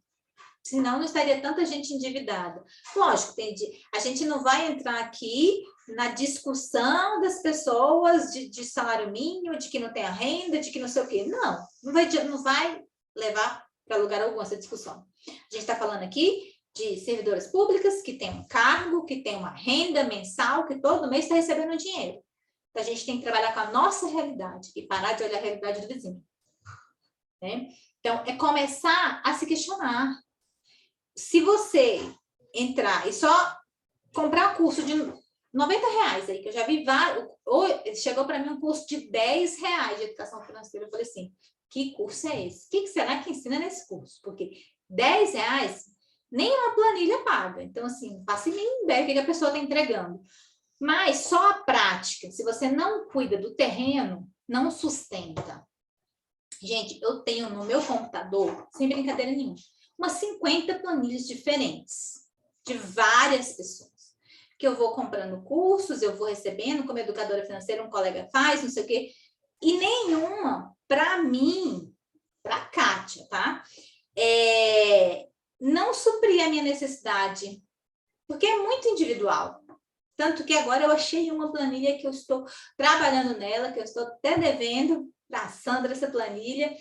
Senão não estaria tanta gente endividada. Lógico, a gente não vai entrar aqui na discussão das pessoas de salário mínimo, de que não tem a renda, de que não sei o quê. Não vai levar para lugar algum essa discussão. A gente está falando aqui de servidoras públicas que tem um cargo, que tem uma renda mensal, que todo mês está recebendo dinheiro. Então, a gente tem que trabalhar com a nossa realidade e parar de olhar a realidade do vizinho. Né? Então, é começar a se questionar. Se você entrar e só comprar um curso de R$90 aí, que eu já vi vários, chegou para mim um curso de R$10 de educação financeira, eu falei assim, que curso é esse? O que será que ensina nesse curso? Porque R$10 nem uma planilha paga. Então, assim, não faço nem ideia do que a pessoa está entregando. Mas só a prática, se você não cuida do terreno, não sustenta. Gente, eu tenho no meu computador, sem brincadeira nenhuma, umas 50 planilhas diferentes, de várias pessoas, que eu vou comprando cursos, eu vou recebendo, como educadora financeira, um colega faz, não sei o quê, e nenhuma, para mim, para a Kátia, tá? Não suprir a minha necessidade, porque é muito individual. Tanto que agora eu achei uma planilha que eu estou trabalhando nela, que eu estou até devendo para a Sandra essa planilha,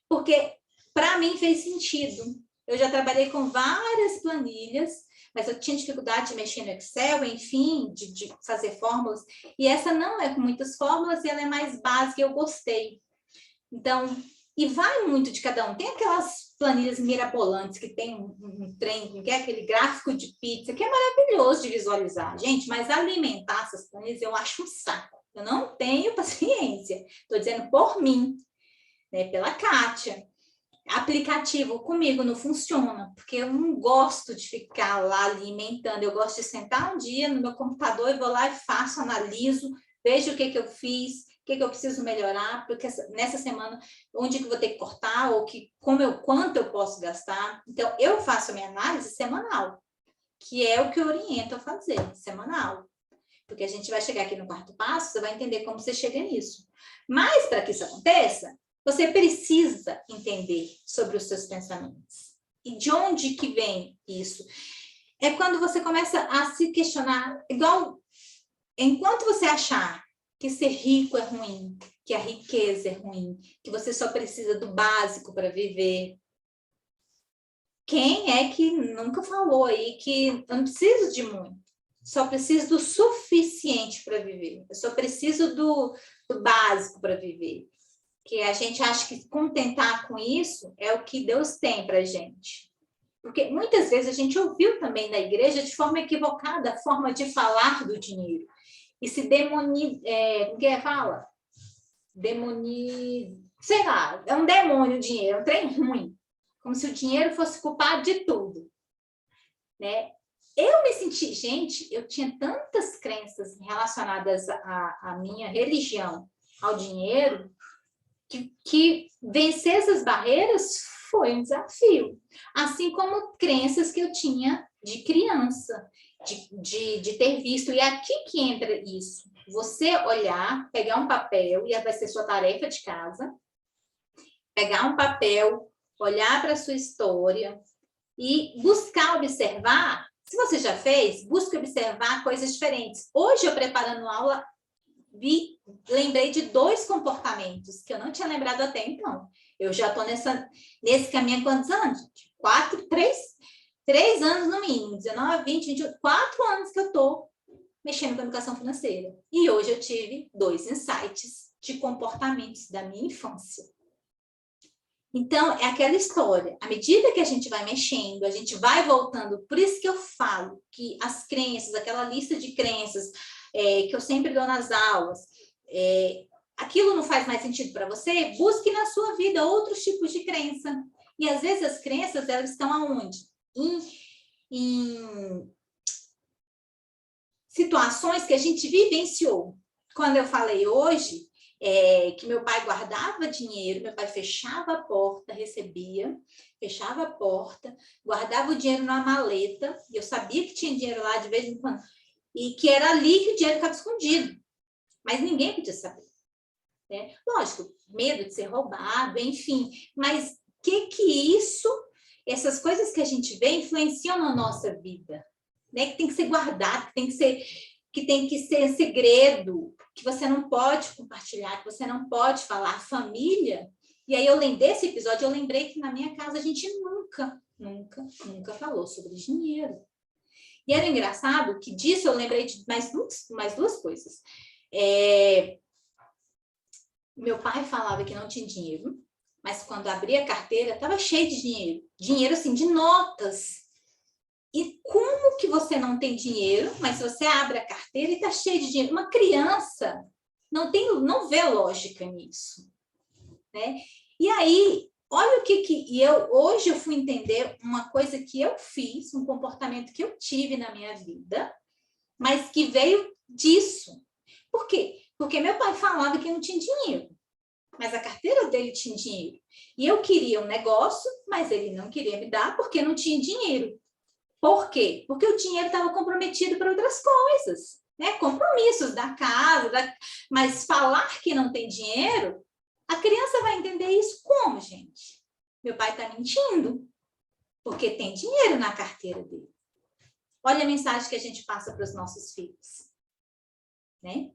porque para mim fez sentido. Eu já trabalhei com várias planilhas, mas eu tinha dificuldade de mexer no Excel, enfim, de fazer fórmulas. E essa não é com muitas fórmulas e ela é mais básica, eu gostei. Então, e vai muito de cada um. Tem aquelas planilhas mirabolantes que tem um trem, que é aquele gráfico de pizza, que é maravilhoso de visualizar. Gente, mas alimentar essas planilhas eu acho um saco. Eu não tenho paciência. Estou dizendo por mim, né, pela Kátia. Aplicativo comigo não funciona, porque eu não gosto de ficar lá alimentando. Eu gosto de sentar um dia no meu computador e vou lá e faço, analiso, vejo o que eu fiz, o que eu preciso melhorar, porque nessa semana, onde que eu vou ter que cortar, ou quanto eu posso gastar. Então, eu faço a minha análise semanal, que é o que eu oriento a fazer, semanal. Porque a gente vai chegar aqui no quarto passo, você vai entender como você chega nisso. Mas, para que isso aconteça, você precisa entender sobre os seus pensamentos. E de onde que vem isso? É quando você começa a se questionar, igual, enquanto você achar que ser rico é ruim, que a riqueza é ruim, que você só precisa do básico para viver. Quem é que nunca falou aí que eu não preciso de muito? Só preciso do suficiente para viver. Eu só preciso do básico para viver. Que a gente acha que contentar com isso é o que Deus tem para a gente. Porque muitas vezes a gente ouviu também na igreja de forma equivocada a forma de falar do dinheiro. E se sei lá, é um demônio o dinheiro, é um trem ruim. Como se o dinheiro fosse culpado de tudo. Né? Eu me senti, gente, eu tinha tantas crenças relacionadas à minha religião, ao dinheiro, que vencer essas barreiras foi um desafio. Assim como crenças que eu tinha de criança, de ter visto. E é aqui que entra isso. Você olhar, pegar um papel, e vai ser sua tarefa de casa, pegar um papel, olhar para a sua história e buscar observar. Se você já fez, busque observar coisas diferentes. Hoje, eu preparando aula, lembrei de 2 comportamentos que eu não tinha lembrado até então. Eu já estou nesse caminho há quantos anos? 3 anos no mínimo, 19, 20, 21, 4 anos que eu estou mexendo com educação financeira. E hoje eu tive 2 insights de comportamentos da minha infância. Então, é aquela história. À medida que a gente vai mexendo, a gente vai voltando. Por isso que eu falo que as crenças, aquela lista de crenças que eu sempre dou nas aulas, aquilo não faz mais sentido para você, busque na sua vida outros tipos de crença. E às vezes as crenças, elas estão aonde? Em situações que a gente vivenciou. Quando eu falei hoje, que meu pai guardava dinheiro, meu pai fechava a porta, recebia, fechava a porta, guardava o dinheiro numa maleta, e eu sabia que tinha dinheiro lá de vez em quando, e que era ali que o dinheiro ficava escondido, mas ninguém podia saber. né? Lógico, medo de ser roubado, enfim, mas essas coisas que a gente vê influenciam na nossa vida, né? Que tem que ser guardado, que tem que ser segredo, que você não pode compartilhar, que você não pode falar. Família. E aí desse episódio, eu lembrei que na minha casa a gente nunca falou sobre dinheiro. E era engraçado que disso eu lembrei de mais duas coisas. Meu pai falava que não tinha dinheiro, mas quando abria a carteira, estava cheio de dinheiro. Dinheiro, assim, de notas. E como que você não tem dinheiro, mas você abre a carteira e está cheio de dinheiro? Uma criança não vê lógica nisso, né? E aí, olha o que hoje eu fui entender uma coisa que eu fiz, um comportamento que eu tive na minha vida, mas que veio disso. Por quê? Porque meu pai falava que não tinha dinheiro, mas a carteira dele tinha dinheiro. E eu queria um negócio, mas ele não queria me dar porque não tinha dinheiro. Por quê? Porque o dinheiro estava comprometido para outras coisas, né? Compromissos da casa, mas falar que não tem dinheiro, a criança vai entender isso como, gente? Meu pai está mentindo, porque tem dinheiro na carteira dele. Olha a mensagem que a gente passa para os nossos filhos, né?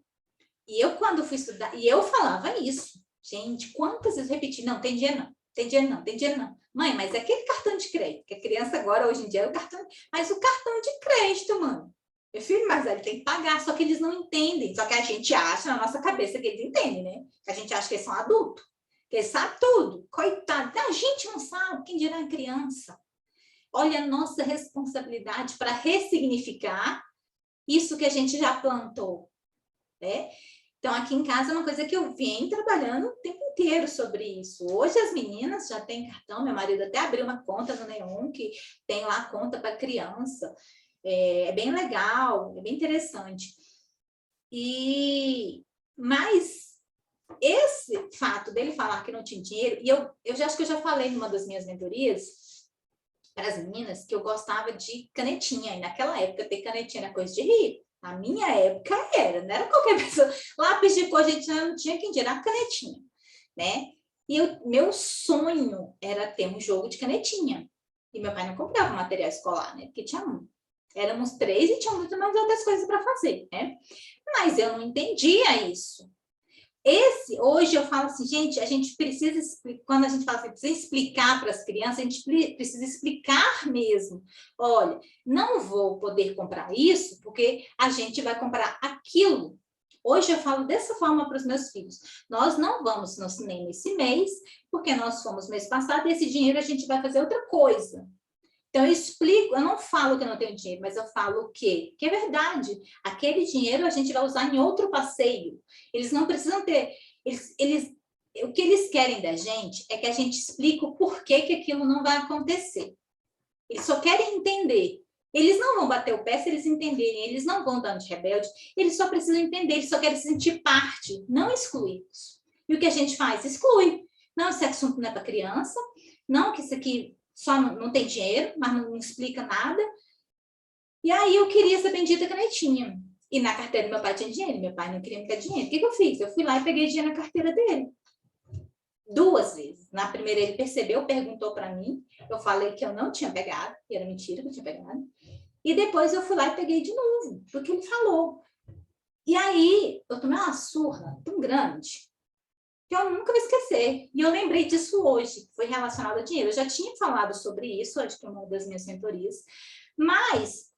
E eu, quando fui estudar, e eu falava isso. Gente, quantas vezes repeti? Não, tem dinheiro não. Tem dinheiro não, tem dinheiro não. Mãe, mas é aquele cartão de crédito, que a criança agora, hoje em dia, é o cartão... Mas o cartão de crédito, mano. Meu filho, mas ele tem que pagar, só que eles não entendem. Só que a gente acha, na nossa cabeça, que eles entendem, né? A gente acha que eles são adultos, que eles sabem tudo. Coitado. A gente não sabe, quem dirá a criança. Olha a nossa responsabilidade para ressignificar isso que a gente já plantou, né? Então, aqui em casa é uma coisa que eu venho trabalhando o tempo inteiro sobre isso. Hoje as meninas já têm cartão, meu marido até abriu uma conta no Neon, que tem lá conta para criança. É bem legal, é bem interessante. Mas esse fato dele falar que não tinha dinheiro, e eu já acho que eu já falei numa das minhas mentorias para as meninas que eu gostava de canetinha, e naquela época ter canetinha era coisa de rico. Na minha época não era qualquer pessoa. Lápis de cor, a gente não tinha quem dirá canetinha, né? E meu sonho era ter um jogo de canetinha. E meu pai não comprava material escolar, né? Porque éramos 3 e tinha muito mais outras coisas para fazer, né? Mas eu não entendia isso. Hoje eu falo assim, gente, a gente precisa, quando a gente fala assim, precisa explicar para as crianças, a gente precisa explicar mesmo. Olha, não vou poder comprar isso porque a gente vai comprar aquilo. Hoje eu falo dessa forma para os meus filhos. Nós não vamos no cinema esse mês, porque nós fomos mês passado e esse dinheiro a gente vai fazer outra coisa. Então, eu explico, eu não falo que eu não tenho dinheiro, mas eu falo o quê? Que é verdade. Aquele dinheiro a gente vai usar em outro passeio. Eles não precisam ter... o que eles querem da gente é que a gente explique o porquê que aquilo não vai acontecer. Eles só querem entender. Eles não vão bater o pé se eles entenderem. Eles não vão dar de rebelde. Eles só precisam entender. Eles só querem se sentir parte, não excluídos. E o que a gente faz? Exclui. Não, esse assunto não é para criança. Não, que isso aqui... só não tem dinheiro, mas não explica nada. E aí eu queria essa bendita canetinha. E na carteira do meu pai tinha dinheiro, meu pai não queria me dar dinheiro. O que eu fiz? Eu fui lá e peguei dinheiro na carteira dele. 2 vezes. Na primeira ele percebeu, perguntou para mim, eu falei que eu não tinha pegado, que era mentira que eu tinha pegado. E depois eu fui lá e peguei de novo, porque ele falou. E aí eu tomei uma surra tão grande que eu nunca vou esquecer. E eu lembrei disso hoje, foi relacionado a dinheiro. Eu já tinha falado sobre isso, acho que é uma das minhas mentorias, mas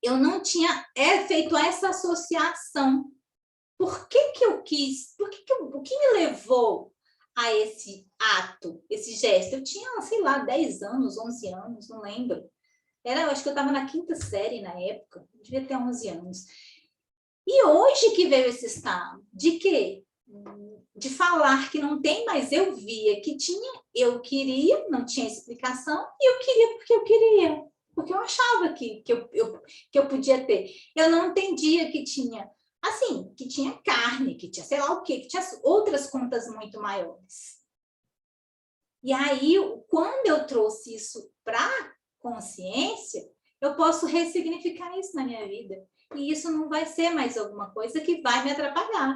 eu não tinha feito essa associação. Por que que eu quis? O que me levou a esse ato, esse gesto? Eu tinha, sei lá, 10 anos, 11 anos, não lembro. Eu acho que eu estava na 5ª série na época, devia ter 11 anos. E hoje que veio esse estado, de quê? De falar que não tem, mas eu via que tinha, eu queria, não tinha explicação, e eu queria porque eu queria, porque eu achava que eu podia ter. Eu não entendia que tinha, assim, que tinha carne, que tinha sei lá o quê, que tinha outras contas muito maiores. E aí, quando eu trouxe isso para consciência, eu posso ressignificar isso na minha vida. E isso não vai ser mais alguma coisa que vai me atrapalhar.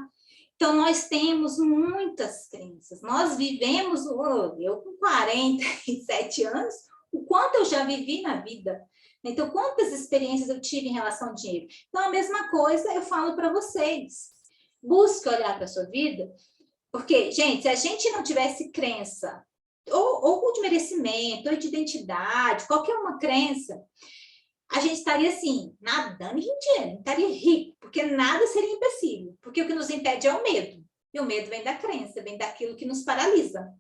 Então, nós temos muitas crenças. Nós vivemos, eu com 47 anos, o quanto eu já vivi na vida. Então, quantas experiências eu tive em relação ao dinheiro. Então, a mesma coisa eu falo para vocês. Busque olhar para a sua vida, porque, gente, se a gente não tivesse crença, ou de merecimento, ou de identidade, qualquer uma crença, a gente estaria assim, nadando em dinheiro, estaria rico, porque nada seria impossível. Porque o que nos impede é o medo. E o medo vem da crença, vem daquilo que nos paralisa.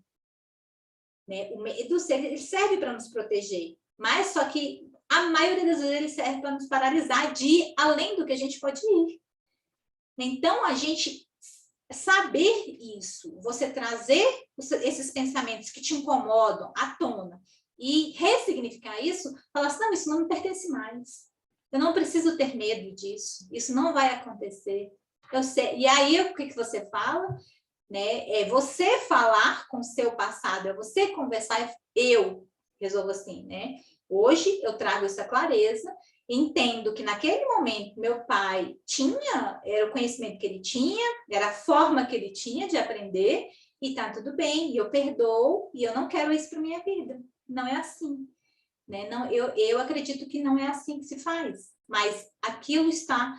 Né? O medo ele serve para nos proteger, mas só que a maioria das vezes ele serve para nos paralisar de ir além do que a gente pode ir. Então, a gente saber isso, você trazer esses pensamentos que te incomodam à tona e ressignificar isso, falar assim, não, isso não me pertence mais. Eu não preciso ter medo disso. Isso não vai acontecer. Eu sei. E aí, o que você fala? Né? É você falar com o seu passado, é você conversar, eu resolvo assim, né? Hoje eu trago essa clareza, entendo que naquele momento meu pai tinha, era o conhecimento que ele tinha, era a forma que ele tinha de aprender, e tá tudo bem, e eu perdoo, e eu não quero isso para minha vida. Não é assim. Né? Não, eu acredito que não é assim que se faz, mas aquilo está,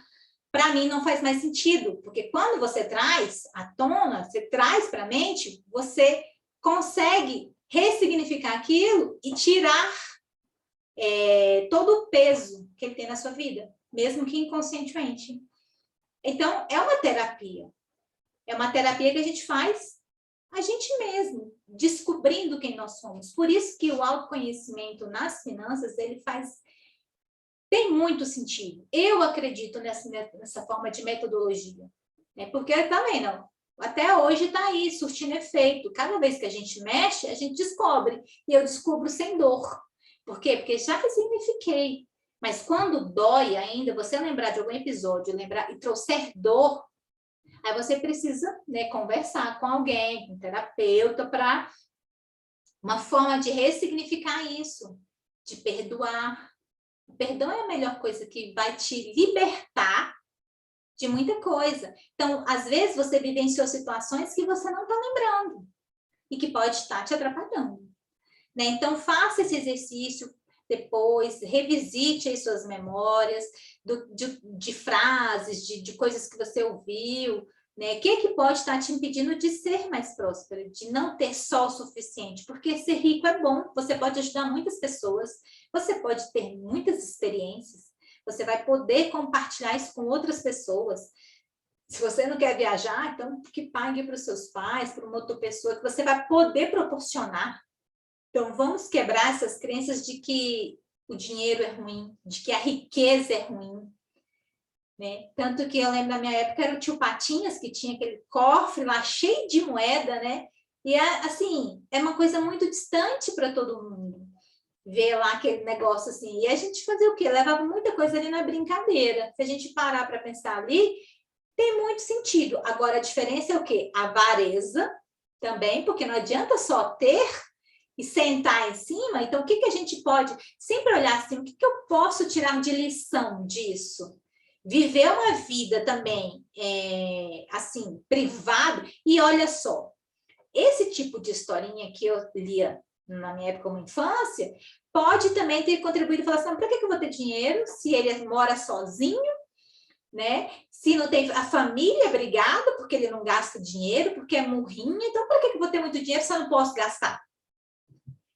para mim, não faz mais sentido, porque quando você traz à tona, você traz para a mente, você consegue ressignificar aquilo e tirar todo o peso que ele tem na sua vida, mesmo que inconscientemente. Então, é uma terapia. É uma terapia que a gente faz a gente mesmo, descobrindo quem nós somos. Por isso que o autoconhecimento nas finanças, ele tem muito sentido. Eu acredito nessa forma de metodologia. Né? Porque também não. Até hoje está aí, surtindo efeito. Cada vez que a gente mexe, a gente descobre. E eu descubro sem dor. Por quê? Porque já ressignifiquei. Mas quando dói ainda, você lembrar de algum episódio, lembrar e trouxer dor, aí você precisa, né, conversar com alguém, com um terapeuta, para uma forma de ressignificar isso, de perdoar. O perdão é a melhor coisa que vai te libertar de muita coisa. Então, às vezes, você vivenciou situações que você não está lembrando e que pode estar te atrapalhando. Né? Então, faça esse exercício depois, revisite aí suas memórias de frases, de coisas que você ouviu, né? O que pode estar te impedindo de ser mais próspera, de não ter só o suficiente? Porque ser rico é bom, você pode ajudar muitas pessoas, você pode ter muitas experiências, você vai poder compartilhar isso com outras pessoas. Se você não quer viajar, então que pague para os seus pais, para uma outra pessoa, que você vai poder proporcionar. Então, vamos quebrar essas crenças de que o dinheiro é ruim, de que a riqueza é ruim. Né? Tanto que eu lembro da minha época, era o tio Patinhas, que tinha aquele cofre lá cheio de moeda, né? E, assim, é uma coisa muito distante para todo mundo ver lá aquele negócio assim. E a gente fazia o quê? Levava muita coisa ali na brincadeira. Se a gente parar para pensar ali, tem muito sentido. Agora, a diferença é o quê? A avareza também, porque não adianta só ter e sentar em cima. Então, o que a gente pode sempre olhar assim, o que eu posso tirar de lição disso? Viver uma vida também, assim, privada. E olha só, esse tipo de historinha que eu lia na minha época como infância, pode também ter contribuído e falar assim, para que eu vou ter dinheiro se ele mora sozinho, né? Se não tem a família brigada, porque ele não gasta dinheiro, porque é murrinha, então para que eu vou ter muito dinheiro se eu não posso gastar?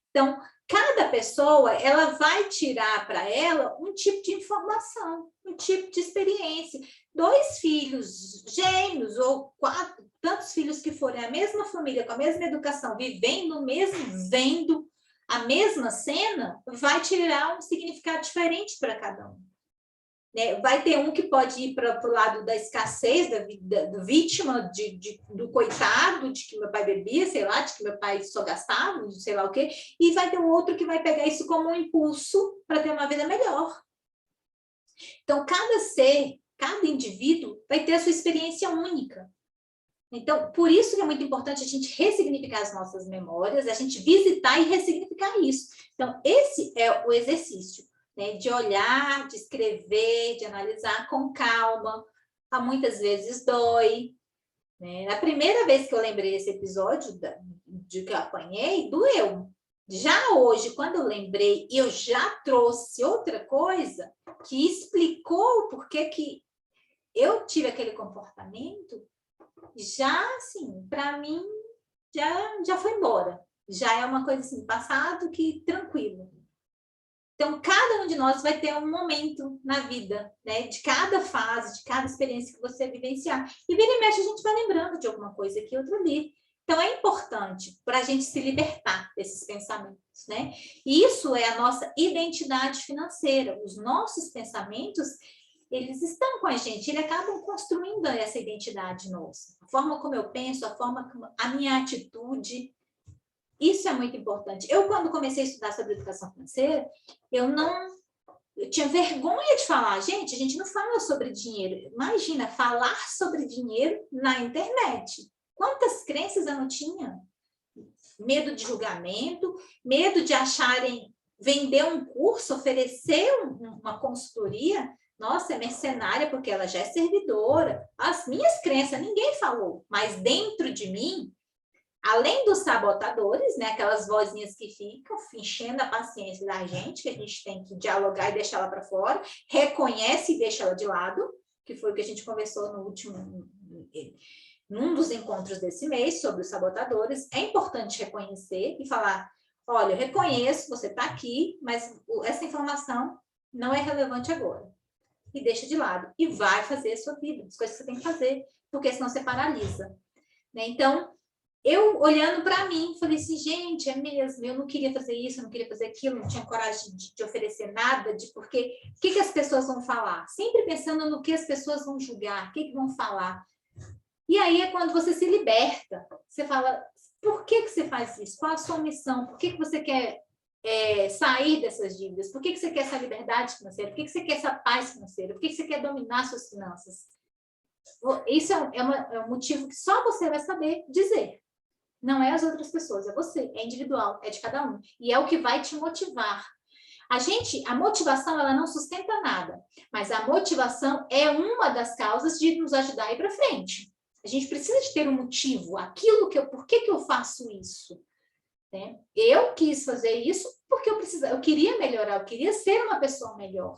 Então, cada pessoa, ela vai tirar para ela um tipo de informação, um tipo de experiência. 2 filhos gêmeos ou 4, tantos filhos que forem a mesma família, com a mesma educação, vivendo o mesmo, vendo a mesma cena, vai tirar um significado diferente para cada um. Né? Vai ter um que pode ir para o lado da escassez, da vítima, do coitado, de que meu pai bebia, sei lá, de que meu pai só gastava, sei lá o quê, e vai ter um outro que vai pegar isso como um impulso para ter uma vida melhor. Então, cada ser, cada indivíduo vai ter a sua experiência única. Então, por isso que é muito importante a gente ressignificar as nossas memórias, a gente visitar e ressignificar isso. Então, esse é o exercício. Né, de olhar, de escrever, de analisar com calma. Muitas vezes dói, né? A primeira vez que eu lembrei esse episódio de que eu apanhei, doeu. Já hoje, quando eu lembrei, eu já trouxe outra coisa que explicou por que eu tive aquele comportamento, já, assim, para mim, já foi embora. Já é uma coisa assim, passado que tranquilo. Então, cada um de nós vai ter um momento na vida, né? De cada fase, de cada experiência que você vivenciar. E vira e mexe, a gente vai lembrando de alguma coisa aqui, outra ali. Então, é importante para a gente se libertar desses pensamentos, né? Isso é a nossa identidade financeira. Os nossos pensamentos, eles estão com a gente, eles acabam construindo essa identidade nossa. A forma como eu penso, a forma como a minha atitude. Isso é muito importante. Eu, quando comecei a estudar sobre educação financeira, eu tinha vergonha de falar. Gente, a gente não fala sobre dinheiro. Imagina, falar sobre dinheiro na internet. Quantas crenças eu não tinha? Medo de julgamento, medo de acharem, vender um curso, oferecer uma consultoria. Nossa, é mercenária porque ela já é servidora. As minhas crenças, ninguém falou. Mas dentro de mim, além dos sabotadores, né, aquelas vozinhas que ficam enchendo a paciência da gente, que a gente tem que dialogar e deixar ela para fora, reconhece e deixa ela de lado, que foi o que a gente conversou num dos encontros desse mês, sobre os sabotadores. É importante reconhecer e falar, olha, eu reconheço, você está aqui, mas essa informação não é relevante agora. E deixa de lado. E vai fazer a sua vida, as coisas que você tem que fazer, porque senão você paralisa. Né? Então, eu olhando para mim, falei assim, gente, é mesmo, eu não queria fazer isso, eu não queria fazer aquilo, não tinha coragem de oferecer nada, porque o que as pessoas vão falar? Sempre pensando no que as pessoas vão julgar, o que vão falar. E aí é quando você se liberta, você fala, por que você faz isso? Qual a sua missão? Por que você quer sair dessas dívidas? Por que você quer essa liberdade financeira? Por que você quer essa paz financeira? Por que você quer dominar suas finanças? Isso é um motivo que só você vai saber dizer. Não é as outras pessoas, é você, é individual, é de cada um. E é o que vai te motivar. A motivação, ela não sustenta nada, mas a motivação é uma das causas de nos ajudar a ir para frente. A gente precisa de ter um motivo, por que eu faço isso? Né? Eu quis fazer isso porque eu queria melhorar, eu queria ser uma pessoa melhor.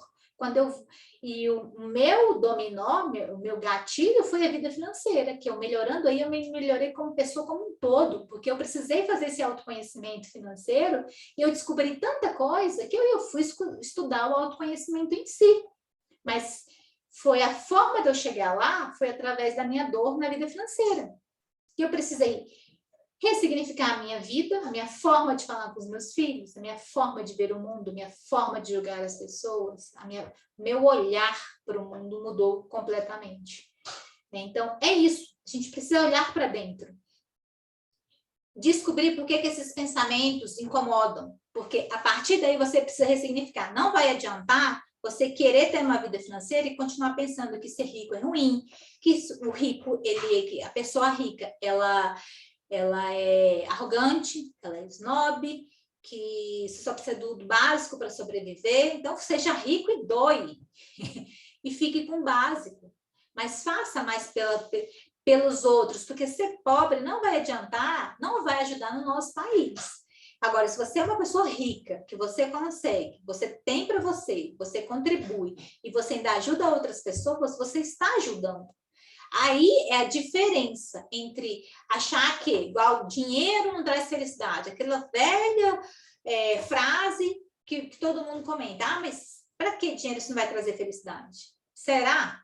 E o meu dominó, o meu gatilho foi a vida financeira, que eu melhorando aí, eu me melhorei como pessoa como um todo, porque eu precisei fazer esse autoconhecimento financeiro e eu descobri tanta coisa que eu fui estudar o autoconhecimento em si. Mas foi a forma de eu chegar lá, foi através da minha dor na vida financeira. Que eu precisei ressignificar a minha vida, a minha forma de falar com os meus filhos, a minha forma de ver o mundo, a minha forma de julgar as pessoas, meu olhar para o mundo mudou completamente. Então, é isso. A gente precisa olhar para dentro. Descobrir por que esses pensamentos incomodam. Porque a partir daí você precisa ressignificar. Não vai adiantar você querer ter uma vida financeira e continuar pensando que ser rico é ruim, que o rico, a pessoa rica, ela é arrogante, ela é snob, que só precisa do básico para sobreviver. Então, seja rico e doe. E fique com o básico. Mas faça mais pelos outros, porque ser pobre não vai adiantar, não vai ajudar no nosso país. Agora, se você é uma pessoa rica, que você consegue, você tem para você contribui, e você ainda ajuda outras pessoas, você está ajudando. Aí é a diferença entre achar que igual dinheiro não traz felicidade, aquela velha frase que todo mundo comenta, mas para que dinheiro isso não vai trazer felicidade? Será?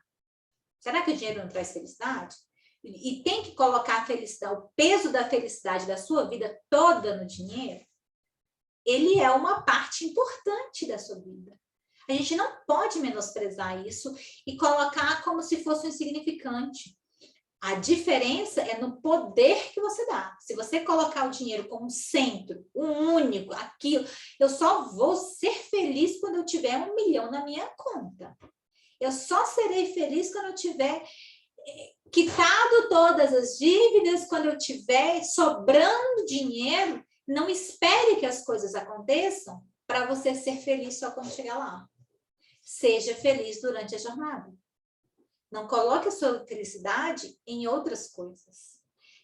Será que o dinheiro não traz felicidade? E tem que colocar a felicidade, o peso da felicidade da sua vida toda no dinheiro? Ele é uma parte importante da sua vida. A gente não pode menosprezar isso e colocar como se fosse um insignificante. A diferença é no poder que você dá. Se você colocar o dinheiro como um centro, um único, aquilo, eu só vou ser feliz quando eu tiver 1 milhão na minha conta. Eu só serei feliz quando eu tiver quitado todas as dívidas, quando eu tiver sobrando dinheiro. Não espere que as coisas aconteçam para você ser feliz só quando chegar lá. Seja feliz durante a jornada. Não coloque a sua felicidade em outras coisas.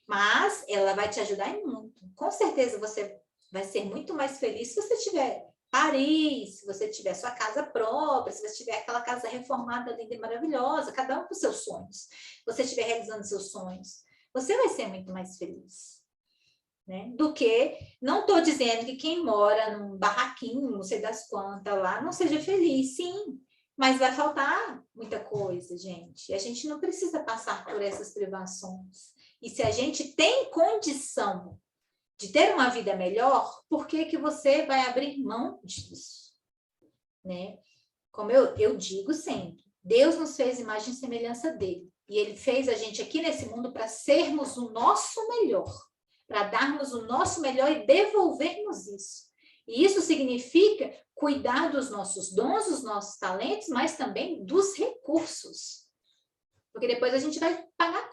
Mas ela vai te ajudar em muito. Com certeza você vai ser muito mais feliz se você tiver Paris, se você tiver sua casa própria, se você tiver aquela casa reformada, linda e maravilhosa, cada um com seus sonhos. Se você estiver realizando seus sonhos, você vai ser muito mais feliz. Né? Do que, não estou dizendo que quem mora num barraquinho, não sei das quantas lá, não seja feliz, sim, mas vai faltar muita coisa, gente. E a gente não precisa passar por essas privações. E se a gente tem condição de ter uma vida melhor, por que que você vai abrir mão disso? Né? Como eu digo sempre, Deus nos fez imagem e semelhança dele. E ele fez a gente aqui nesse mundo para sermos o nosso melhor, para darmos o nosso melhor e devolvermos isso. E isso significa cuidar dos nossos dons, dos nossos talentos, mas também dos recursos. Porque depois a gente vai pagar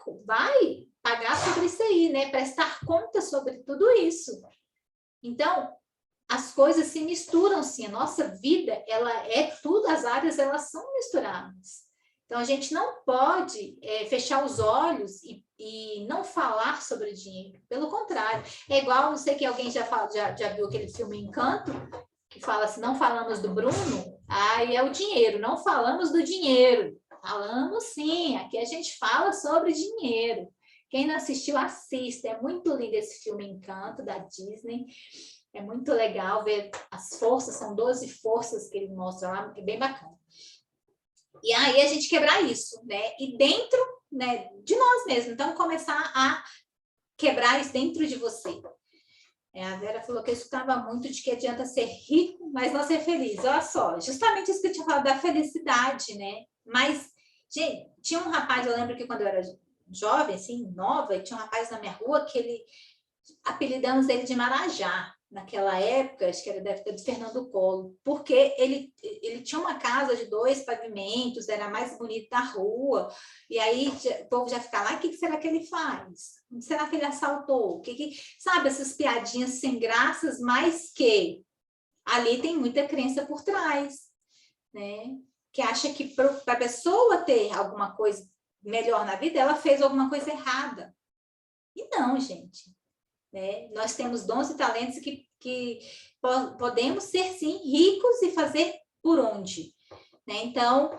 sobre isso aí, né? Prestar conta sobre tudo isso. Então, as coisas se misturam, sim. A nossa vida, ela é tudo, as áreas, elas são misturadas. Então, a gente não pode fechar os olhos e não falar sobre dinheiro. Pelo contrário. É igual, não sei que alguém já viu aquele filme Encanto, que fala assim, não falamos do Bruno, aí é o dinheiro. Não falamos do dinheiro. Falamos sim, aqui a gente fala sobre dinheiro. Quem não assistiu, assista. É muito lindo esse filme Encanto, da Disney. É muito legal ver as forças, são 12 forças que ele mostra lá, é bem bacana. E aí a gente quebrar isso, né? E dentro, né, de nós mesmos. Então, começar a quebrar isso dentro de você. A Vera falou que eu escutava muito de que adianta ser rico, mas não ser feliz. Olha só, justamente isso que eu tinha falado da felicidade, né? Mas, gente, tinha um rapaz, eu lembro que quando eu era jovem, assim, nova, e tinha um rapaz na minha rua que apelidamos ele de Marajá. Naquela época, acho que era da época de Fernando Collor, porque ele tinha uma casa de 2 pavimentos, era mais bonito da rua, e aí o povo já fica lá, o que será que ele faz? Será que ele assaltou? Sabe, essas piadinhas sem graças, mas que ali tem muita crença por trás, né? Que acha que para a pessoa ter alguma coisa melhor na vida, ela fez alguma coisa errada. E não, gente. Né? Nós temos dons e talentos que podemos ser, sim, ricos e fazer por onde. Né? Então,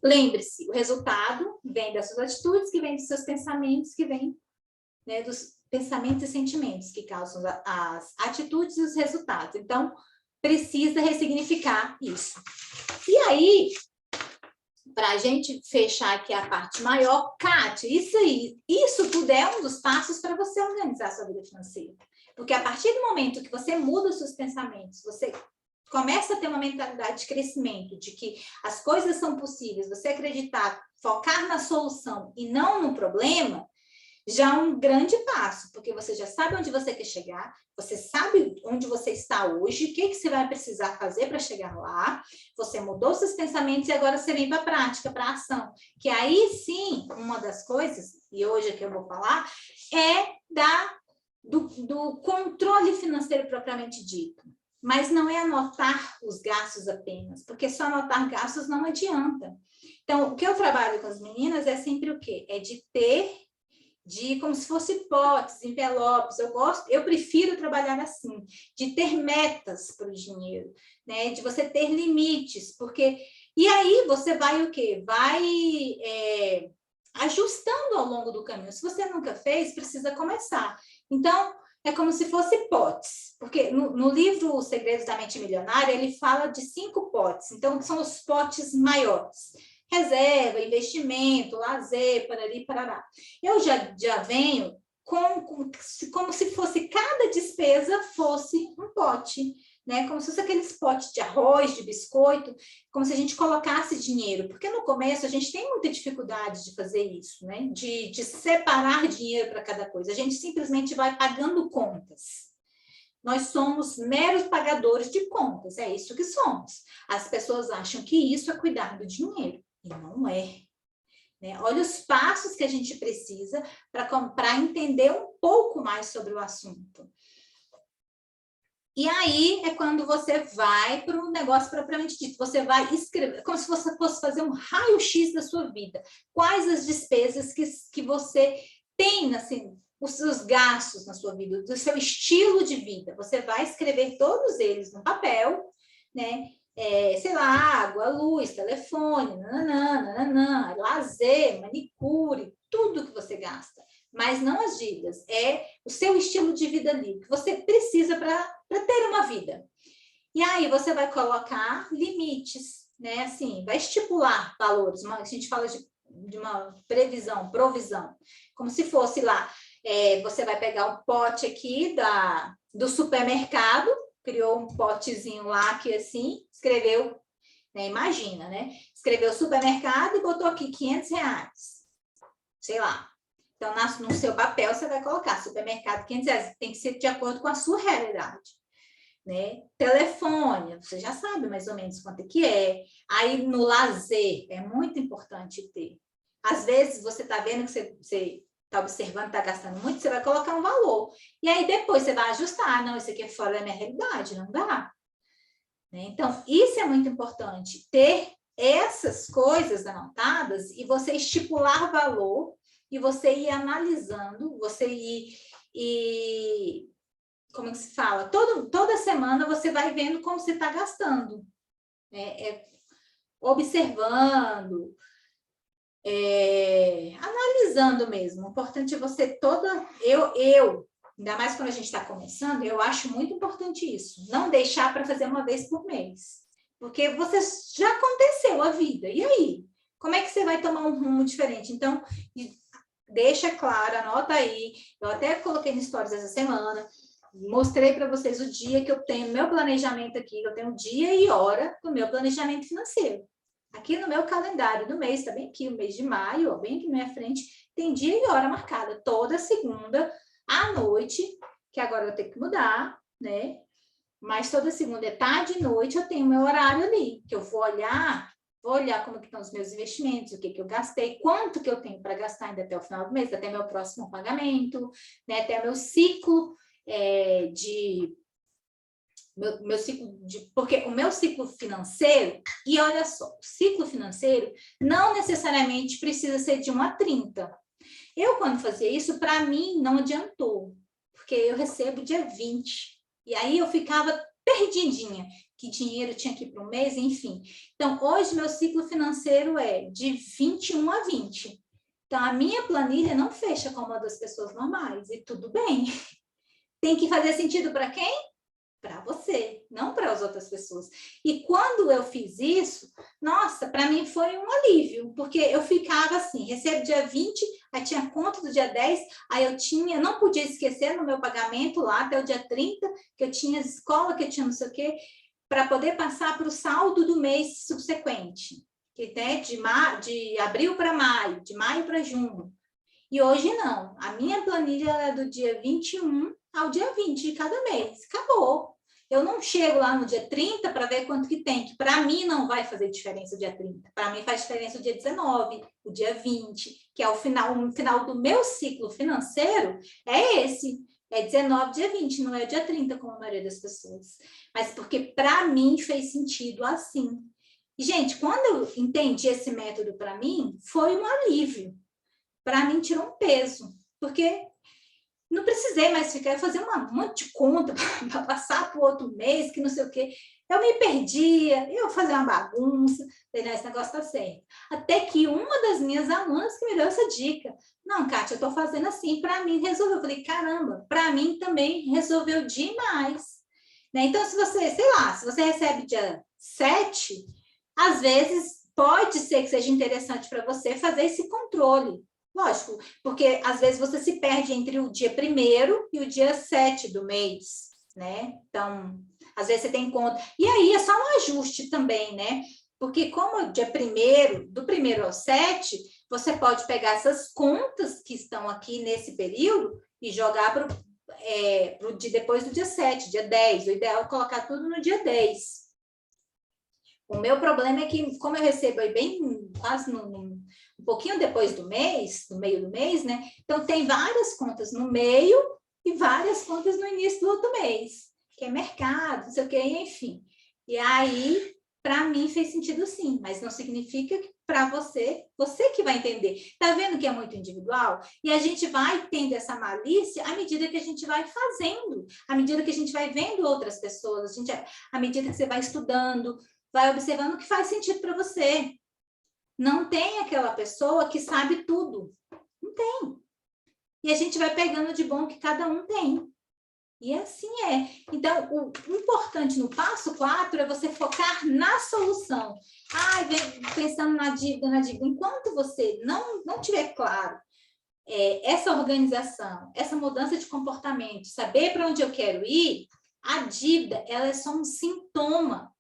lembre-se, o resultado vem das suas atitudes, que vem dos seus pensamentos, que vem, né, dos pensamentos e sentimentos que causam as atitudes e os resultados. Então, precisa ressignificar isso. E aí, para a gente fechar aqui a parte maior, Kátia, isso tudo é um dos passos para você organizar a sua vida financeira. Porque a partir do momento que você muda os seus pensamentos, você começa a ter uma mentalidade de crescimento, de que as coisas são possíveis, você acreditar, focar na solução e não no problema, já é um grande passo, porque você já sabe onde você quer chegar, você sabe onde você está hoje, o que você vai precisar fazer para chegar lá, você mudou seus pensamentos e agora você vem para a prática, para a ação. Que aí sim, uma das coisas, e hoje é que eu vou falar, é do controle financeiro propriamente dito. Mas não é anotar os gastos apenas, porque só anotar gastos não adianta. Então, o que eu trabalho com as meninas é sempre o quê? É de ter como se fosse potes, envelopes. Eu prefiro trabalhar assim, de ter metas para o dinheiro, né? De você ter limites, porque e aí você vai o quê? Vai ajustando ao longo do caminho. Se você nunca fez, precisa começar. Então, é como se fosse potes, porque no livro Os Segredos da Mente Milionária, ele fala de 5 potes, então são os potes maiores. Reserva, investimento, lazer, parari, parará. Eu já venho como se fosse cada despesa fosse um pote, né? Como se fosse aqueles potes de arroz, de biscoito, como se a gente colocasse dinheiro, porque no começo a gente tem muita dificuldade de fazer isso, né? De separar dinheiro para cada coisa. A gente simplesmente vai pagando contas. Nós somos meros pagadores de contas, é isso que somos. As pessoas acham que isso é cuidar do dinheiro. E não é. Né? Olha os passos que a gente precisa para entender um pouco mais sobre o assunto. E aí é quando você vai para o negócio propriamente dito. Você vai escrever, como se você fosse fazer um raio-x da sua vida. Quais as despesas que você tem, assim, os seus gastos na sua vida, do seu estilo de vida. Você vai escrever todos eles no papel, né? Sei lá, água, luz, telefone, nananã, nananã, lazer, manicure, tudo que você gasta. Mas não as dívidas, é o seu estilo de vida ali, que você precisa para ter uma vida. E aí você vai colocar limites, né? Assim, vai estipular valores. A gente fala de uma previsão, provisão, como se fosse lá. Você vai pegar um pote aqui do supermercado, criou um potezinho lá que assim, escreveu, né? Imagina, né? Escreveu supermercado e botou aqui R$500. Sei lá. Então, no seu papel, você vai colocar supermercado R$500. Tem que ser de acordo com a sua realidade. Né? Telefone, você já sabe mais ou menos quanto é que é. Aí, no lazer, é muito importante ter. Às vezes, você está vendo que você está observando, está gastando muito, você vai colocar um valor. E aí, depois, você vai ajustar. Não, isso aqui é fora da minha realidade, não dá. Né? Então, isso é muito importante. Ter essas coisas anotadas e você estipular valor e você ir analisando, você ir como que se fala? Toda semana você vai vendo como você está gastando. Observando, analisando mesmo. O importante é você ainda mais quando a gente está começando, eu acho muito importante isso. Não deixar para fazer uma vez por mês. Porque você já aconteceu a vida. E aí? Como é que você vai tomar um rumo diferente? Então, deixa claro, anota aí. Eu até coloquei no Stories essa semana. Mostrei para vocês o dia que eu tenho meu planejamento aqui. Eu tenho dia e hora do meu planejamento financeiro. Aqui no meu calendário do mês, está bem aqui, o mês de maio, ó, bem aqui na minha frente, tem dia e hora marcada. Toda segunda à noite, que agora eu vou ter que mudar, né? Mas toda segunda, tarde e noite, eu tenho meu horário ali, que eu vou olhar como que estão os meus investimentos, o que eu gastei, quanto que eu tenho para gastar ainda até o final do mês, até meu próximo pagamento, né? Até meu ciclo meu ciclo porque o meu ciclo financeiro, e olha só, o ciclo financeiro não necessariamente precisa ser de 1 a 30. Eu, quando fazia isso, para mim não adiantou, porque eu recebo dia 20. E aí eu ficava perdidinha, que dinheiro tinha que ir para o mês, enfim. Então, hoje meu ciclo financeiro é de 21 a 20. Então, a minha planilha não fecha como a das pessoas normais, e tudo bem. Tem que fazer sentido para quem? Para você, não para as outras pessoas. E quando eu fiz isso, nossa, para mim foi um alívio, porque eu ficava assim, recebo dia 20, aí tinha conta do dia 10, aí não podia esquecer no meu pagamento lá até o dia 30, que eu tinha escola, que eu tinha não sei o quê, para poder passar para o saldo do mês subsequente, que né, de abril para maio, de maio para junho. E hoje não. A minha planilha é do dia 21 ao dia 20 de cada mês. Acabou. Eu não chego lá no dia 30 para ver quanto que tem, que para mim não vai fazer diferença o dia 30. Para mim faz diferença o dia 19, o dia 20, que é o final do meu ciclo financeiro, é esse. É 19, dia 20, não é dia 30, como a maioria das pessoas. Mas porque para mim fez sentido assim. E, gente, quando eu entendi esse método para mim, foi um alívio. Para mim, tirou um peso, porque não precisei mais ficar, fazer um monte de conta para passar para o outro mês, que não sei o quê. Eu me perdia, eu fazia uma bagunça, esse negócio está certo. Até que uma das minhas alunas que me deu essa dica. Não, Kátia, eu estou fazendo assim, para mim resolveu. Eu falei, caramba, para mim também resolveu demais. Né? Então, se você, sei lá, se você recebe dia 7, às vezes pode ser que seja interessante para você fazer esse controle. Lógico, porque às vezes você se perde entre o dia 1º e o dia 7 do mês, né? Então, às vezes você tem conta. E aí é só um ajuste também, né? Porque como o dia 1º, do 1º ao 7, você pode pegar essas contas que estão aqui nesse período e jogar para o dia depois do dia 7, dia 10. O ideal é colocar tudo no dia 10. O meu problema é que, como eu recebo aí bem quase um pouquinho depois do mês, no meio do mês, né? Então, tem várias contas no meio e várias contas no início do outro mês. que é mercado, não sei o que, enfim. E aí, para mim, fez sentido sim, mas não significa que para você, você que vai entender. Tá vendo que é muito individual? E a gente vai tendo essa malícia à medida que a gente vai fazendo, à medida que a gente vai vendo outras pessoas, à medida que você vai estudando, vai observando o que faz sentido para você. Não tem aquela pessoa que sabe tudo. Não tem. E a gente vai pegando de bom que cada um tem. E assim é. Então, o importante no passo 4 é você focar na solução. Pensando na dívida, Enquanto você não tiver claro essa organização, essa mudança de comportamento, saber para onde eu quero ir, a dívida ela é só um sintoma.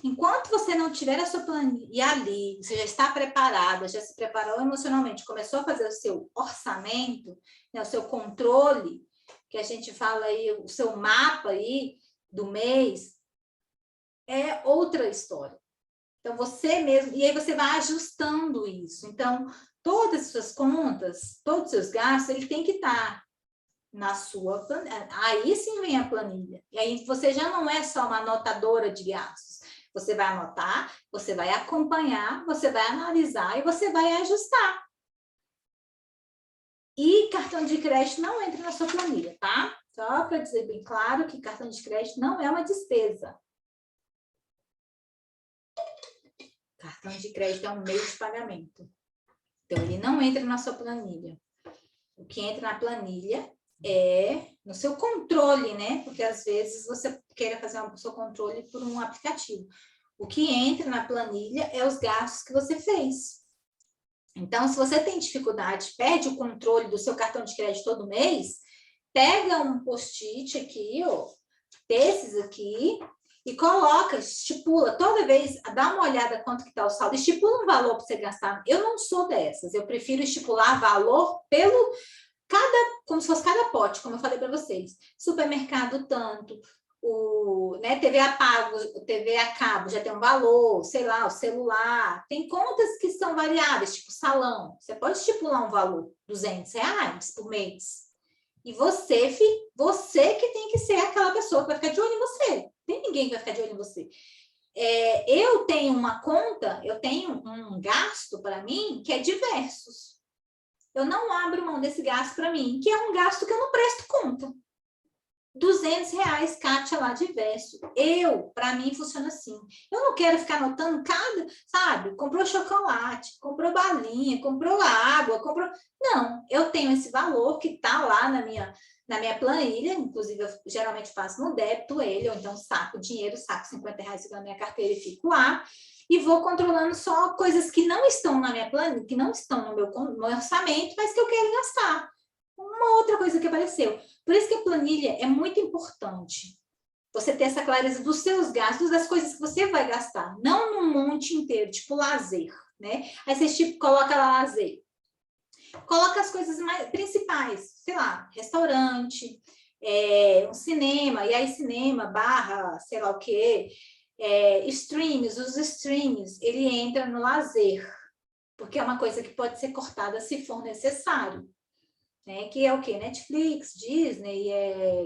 Enquanto você não tiver a sua planilha ali, você já está preparada, já se preparou emocionalmente, começou a fazer o seu orçamento, né, o seu controle, que a gente fala aí, o seu mapa aí do mês, é outra história. Então, você mesmo, e aí você vai ajustando isso. Então, todas as suas contas, todos os seus gastos, ele tem que estar na sua planilha. Aí sim vem a planilha. E aí você já não é só uma anotadora de gastos. Você vai anotar, você vai acompanhar, você vai analisar e você vai ajustar. E cartão de crédito não entra na sua planilha, tá? Só para dizer bem claro que cartão de crédito não é uma despesa. Cartão de crédito é um meio de pagamento. Então, ele não entra na sua planilha. O que entra na planilha é no seu controle, né? Porque às vezes você quer fazer o seu controle por um aplicativo. O que entra na planilha é os gastos que você fez. Então, se você tem dificuldade, perde o controle do seu cartão de crédito todo mês, pega um post-it aqui, ó, desses aqui, e coloca, estipula, toda vez, dá uma olhada quanto que está o saldo, estipula um valor para você gastar. Eu não sou dessas, eu prefiro estipular valor como se fosse cada pote, como eu falei para vocês. Supermercado, tanto, TV a cabo já tem um valor, sei lá, o celular. Tem contas que são variáveis, tipo salão. Você pode estipular um valor, R$200 por mês. E você que tem que ser aquela pessoa que vai ficar de olho em você. Não tem ninguém que vai ficar de olho em você. Eu tenho uma conta, eu tenho um gasto para mim que é diversos. Eu não abro mão desse gasto para mim, que é um gasto que eu não presto conta. R$200, Kátia, lá diverso. Para mim, funciona assim. Eu não quero ficar anotando sabe? Comprou chocolate, comprou balinha, comprou água, Não, eu tenho esse valor que está lá na minha planilha, inclusive eu geralmente faço no débito ele, ou então saco R$50 na minha carteira e fico lá, e vou controlando só coisas que não estão na minha planilha, que não estão no meu orçamento, mas que eu quero gastar. Uma outra coisa que apareceu. Por isso que a planilha é muito importante. Você ter essa clareza dos seus gastos, das coisas que você vai gastar. Não num monte inteiro, tipo lazer, né? Aí você coloca lá lazer. Coloca as coisas mais principais, sei lá, restaurante, um cinema, e aí cinema, barra, sei lá o quê, os streams, ele entra no lazer, porque é uma coisa que pode ser cortada se for necessário. Né, que é o quê? Netflix, Disney,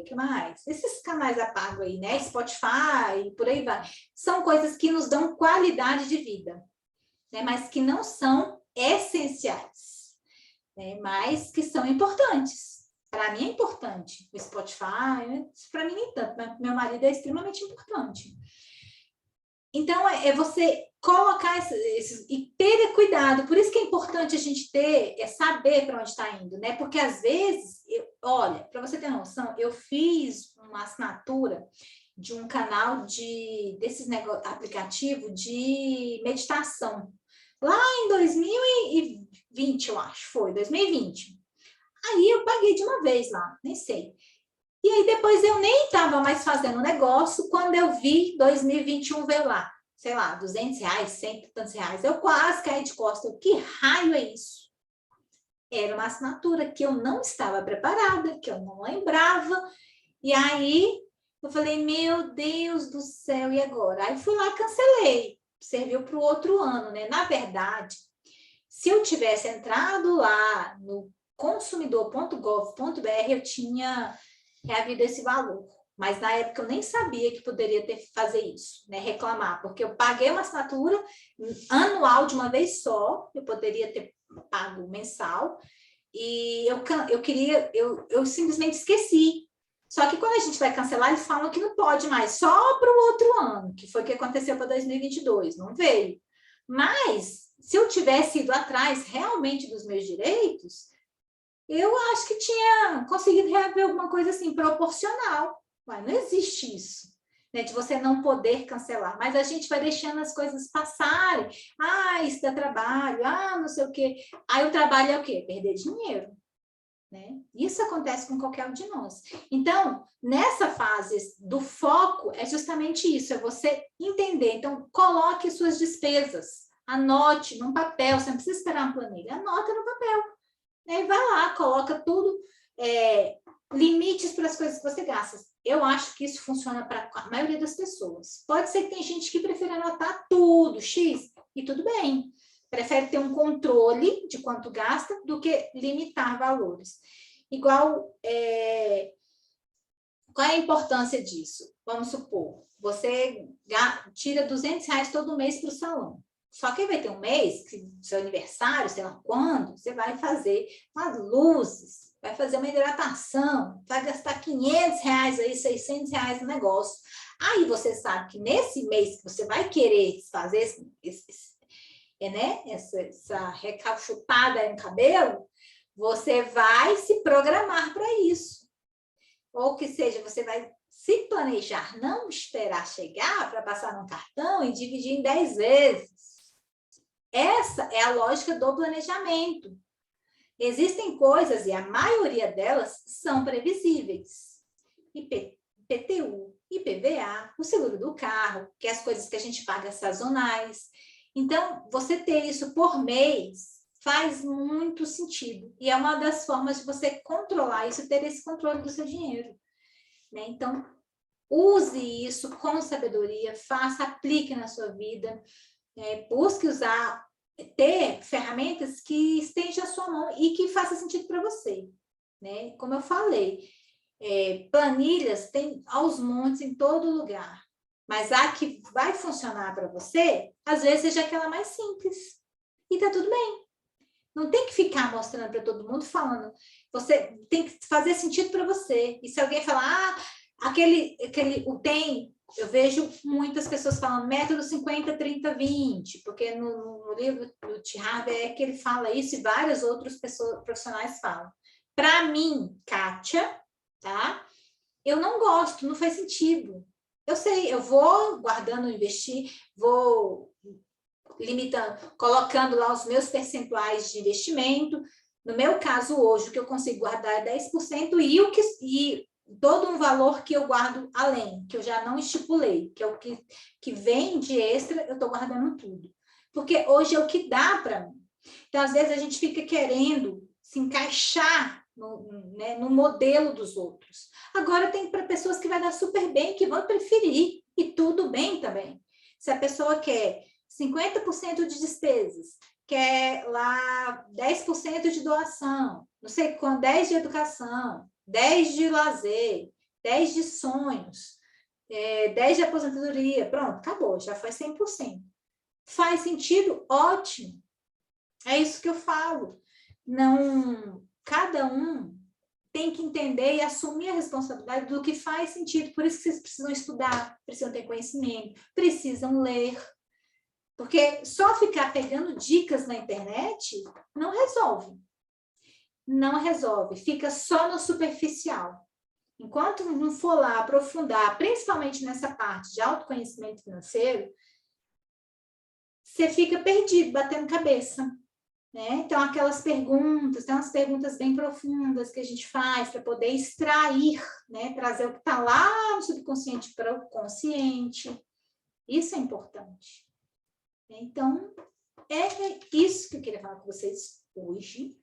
que mais? Esses canais a pago aí, né? Spotify, por aí vai. São coisas que nos dão qualidade de vida, né? Mas que não são essenciais, né? Mas que são importantes. Para mim é importante. O Spotify, né? Para mim nem tanto, mas meu marido é extremamente importante. Então, você colocar esses e ter cuidado. Por isso que é importante a gente saber para onde está indo, né? Porque às vezes, olha, para você ter noção, eu fiz uma assinatura de um canal desses aplicativo de meditação. Lá em 2020, eu acho, foi 2020. Aí eu paguei de uma vez lá, nem sei. E aí depois eu nem estava mais fazendo negócio, quando eu vi 2021 veio lá, sei lá, R$200, 100 e tantos reais. Eu quase caí de costas. Que raio é isso? Era uma assinatura que eu não estava preparada, que eu não lembrava. E aí eu falei, meu Deus do céu, e agora? Aí fui lá, cancelei. Serviu para o outro ano, né? Na verdade, se eu tivesse entrado lá no consumidor.gov.br, eu tinha havido esse valor. Mas na época eu nem sabia que poderia fazer isso, né? Reclamar, porque eu paguei uma assinatura anual de uma vez só, eu poderia ter pago mensal, e eu simplesmente esqueci. Só que quando a gente vai cancelar, eles falam que não pode mais, só para o outro ano, que foi o que aconteceu para 2022, não veio. Mas, se eu tivesse ido atrás realmente dos meus direitos, eu acho que tinha conseguido reaver alguma coisa assim, proporcional. Mas não existe isso, né, de você não poder cancelar. Mas a gente vai deixando as coisas passarem. Ah, isso dá trabalho. Ah, não sei o quê. Aí o trabalho é o quê? Perder dinheiro. Né? Isso acontece com qualquer um de nós. Então, nessa fase do foco, é justamente isso, é você entender. Então, coloque suas despesas, anote num papel, você não precisa esperar uma planilha, anota no papel. Né? E vai lá, coloca tudo, limites para as coisas que você gasta. Eu acho que isso funciona para a maioria das pessoas. Pode ser que tem gente que prefira anotar tudo, X, e tudo bem. Prefere ter um controle de quanto gasta do que limitar valores. Igual, qual é a importância disso? Vamos supor, você tira R$200 todo mês para o salão. Só que vai ter um mês, seu aniversário, sei lá quando, você vai fazer umas luzes, vai fazer uma hidratação, vai gastar R$500 aí, R$600 no negócio. Aí você sabe que nesse mês que você vai querer fazer né, essa recalchutada no cabelo, você vai se programar para isso. Ou que seja, você vai se planejar, não esperar chegar para passar no cartão e dividir em 10 vezes. Essa é a lógica do planejamento. Existem coisas, e a maioria delas são previsíveis. IPTU, IPVA, o seguro do carro, que é as coisas que a gente paga sazonais. Então, você ter isso por mês faz muito sentido. E é uma das formas de você controlar isso, ter esse controle do seu dinheiro. Né? Então, use isso com sabedoria, faça, aplique na sua vida, busque usar, ter ferramentas que estejam à sua mão e que faça sentido para você. Né? Como eu falei, planilhas tem aos montes em todo lugar. Mas a que vai funcionar para você, às vezes seja aquela mais simples. E tá tudo bem. Não tem que ficar mostrando para todo mundo, falando. Você tem que fazer sentido para você. E se alguém falar, eu vejo muitas pessoas falando método 50, 30, 20, porque no livro do T. Harv é que ele fala isso e várias outras profissionais falam. Para mim, Kátia, tá? Eu não gosto, não faz sentido. Eu sei, eu vou guardando, investir, vou limitando, colocando lá os meus percentuais de investimento. No meu caso, hoje, o que eu consigo guardar é 10% e todo um valor que eu guardo além, que eu já não estipulei, que é o que vem de extra, eu estou guardando tudo. Porque hoje é o que dá para mim. Então, às vezes, a gente fica querendo se encaixar no modelo dos outros. Agora, tem para pessoas que vai dar super bem, que vão preferir, e tudo bem também. Se a pessoa quer 50% de despesas, quer lá 10% de doação, não sei quanto, 10% de educação, 10% de lazer, 10% de sonhos, 10% de aposentadoria, pronto, acabou, já foi 100%. Faz sentido? Ótimo. É isso que eu falo. Não, cada um tem que entender e assumir a responsabilidade do que faz sentido. Por isso que vocês precisam estudar, precisam ter conhecimento, precisam ler. Porque só ficar pegando dicas na internet não resolve. Não resolve, fica só no superficial. Enquanto não for lá aprofundar, principalmente nessa parte de autoconhecimento financeiro, você fica perdido, batendo cabeça. Né? Então, aquelas perguntas, tem umas perguntas bem profundas que a gente faz para poder extrair, né? Trazer o que está lá no subconsciente para o consciente. Isso é importante. Então, é isso que eu queria falar com vocês hoje.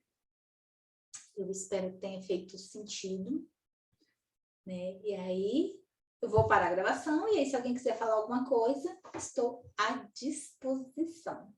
Eu espero que tenha feito sentido. Né? E aí, eu vou parar a gravação e aí, se alguém quiser falar alguma coisa, estou à disposição.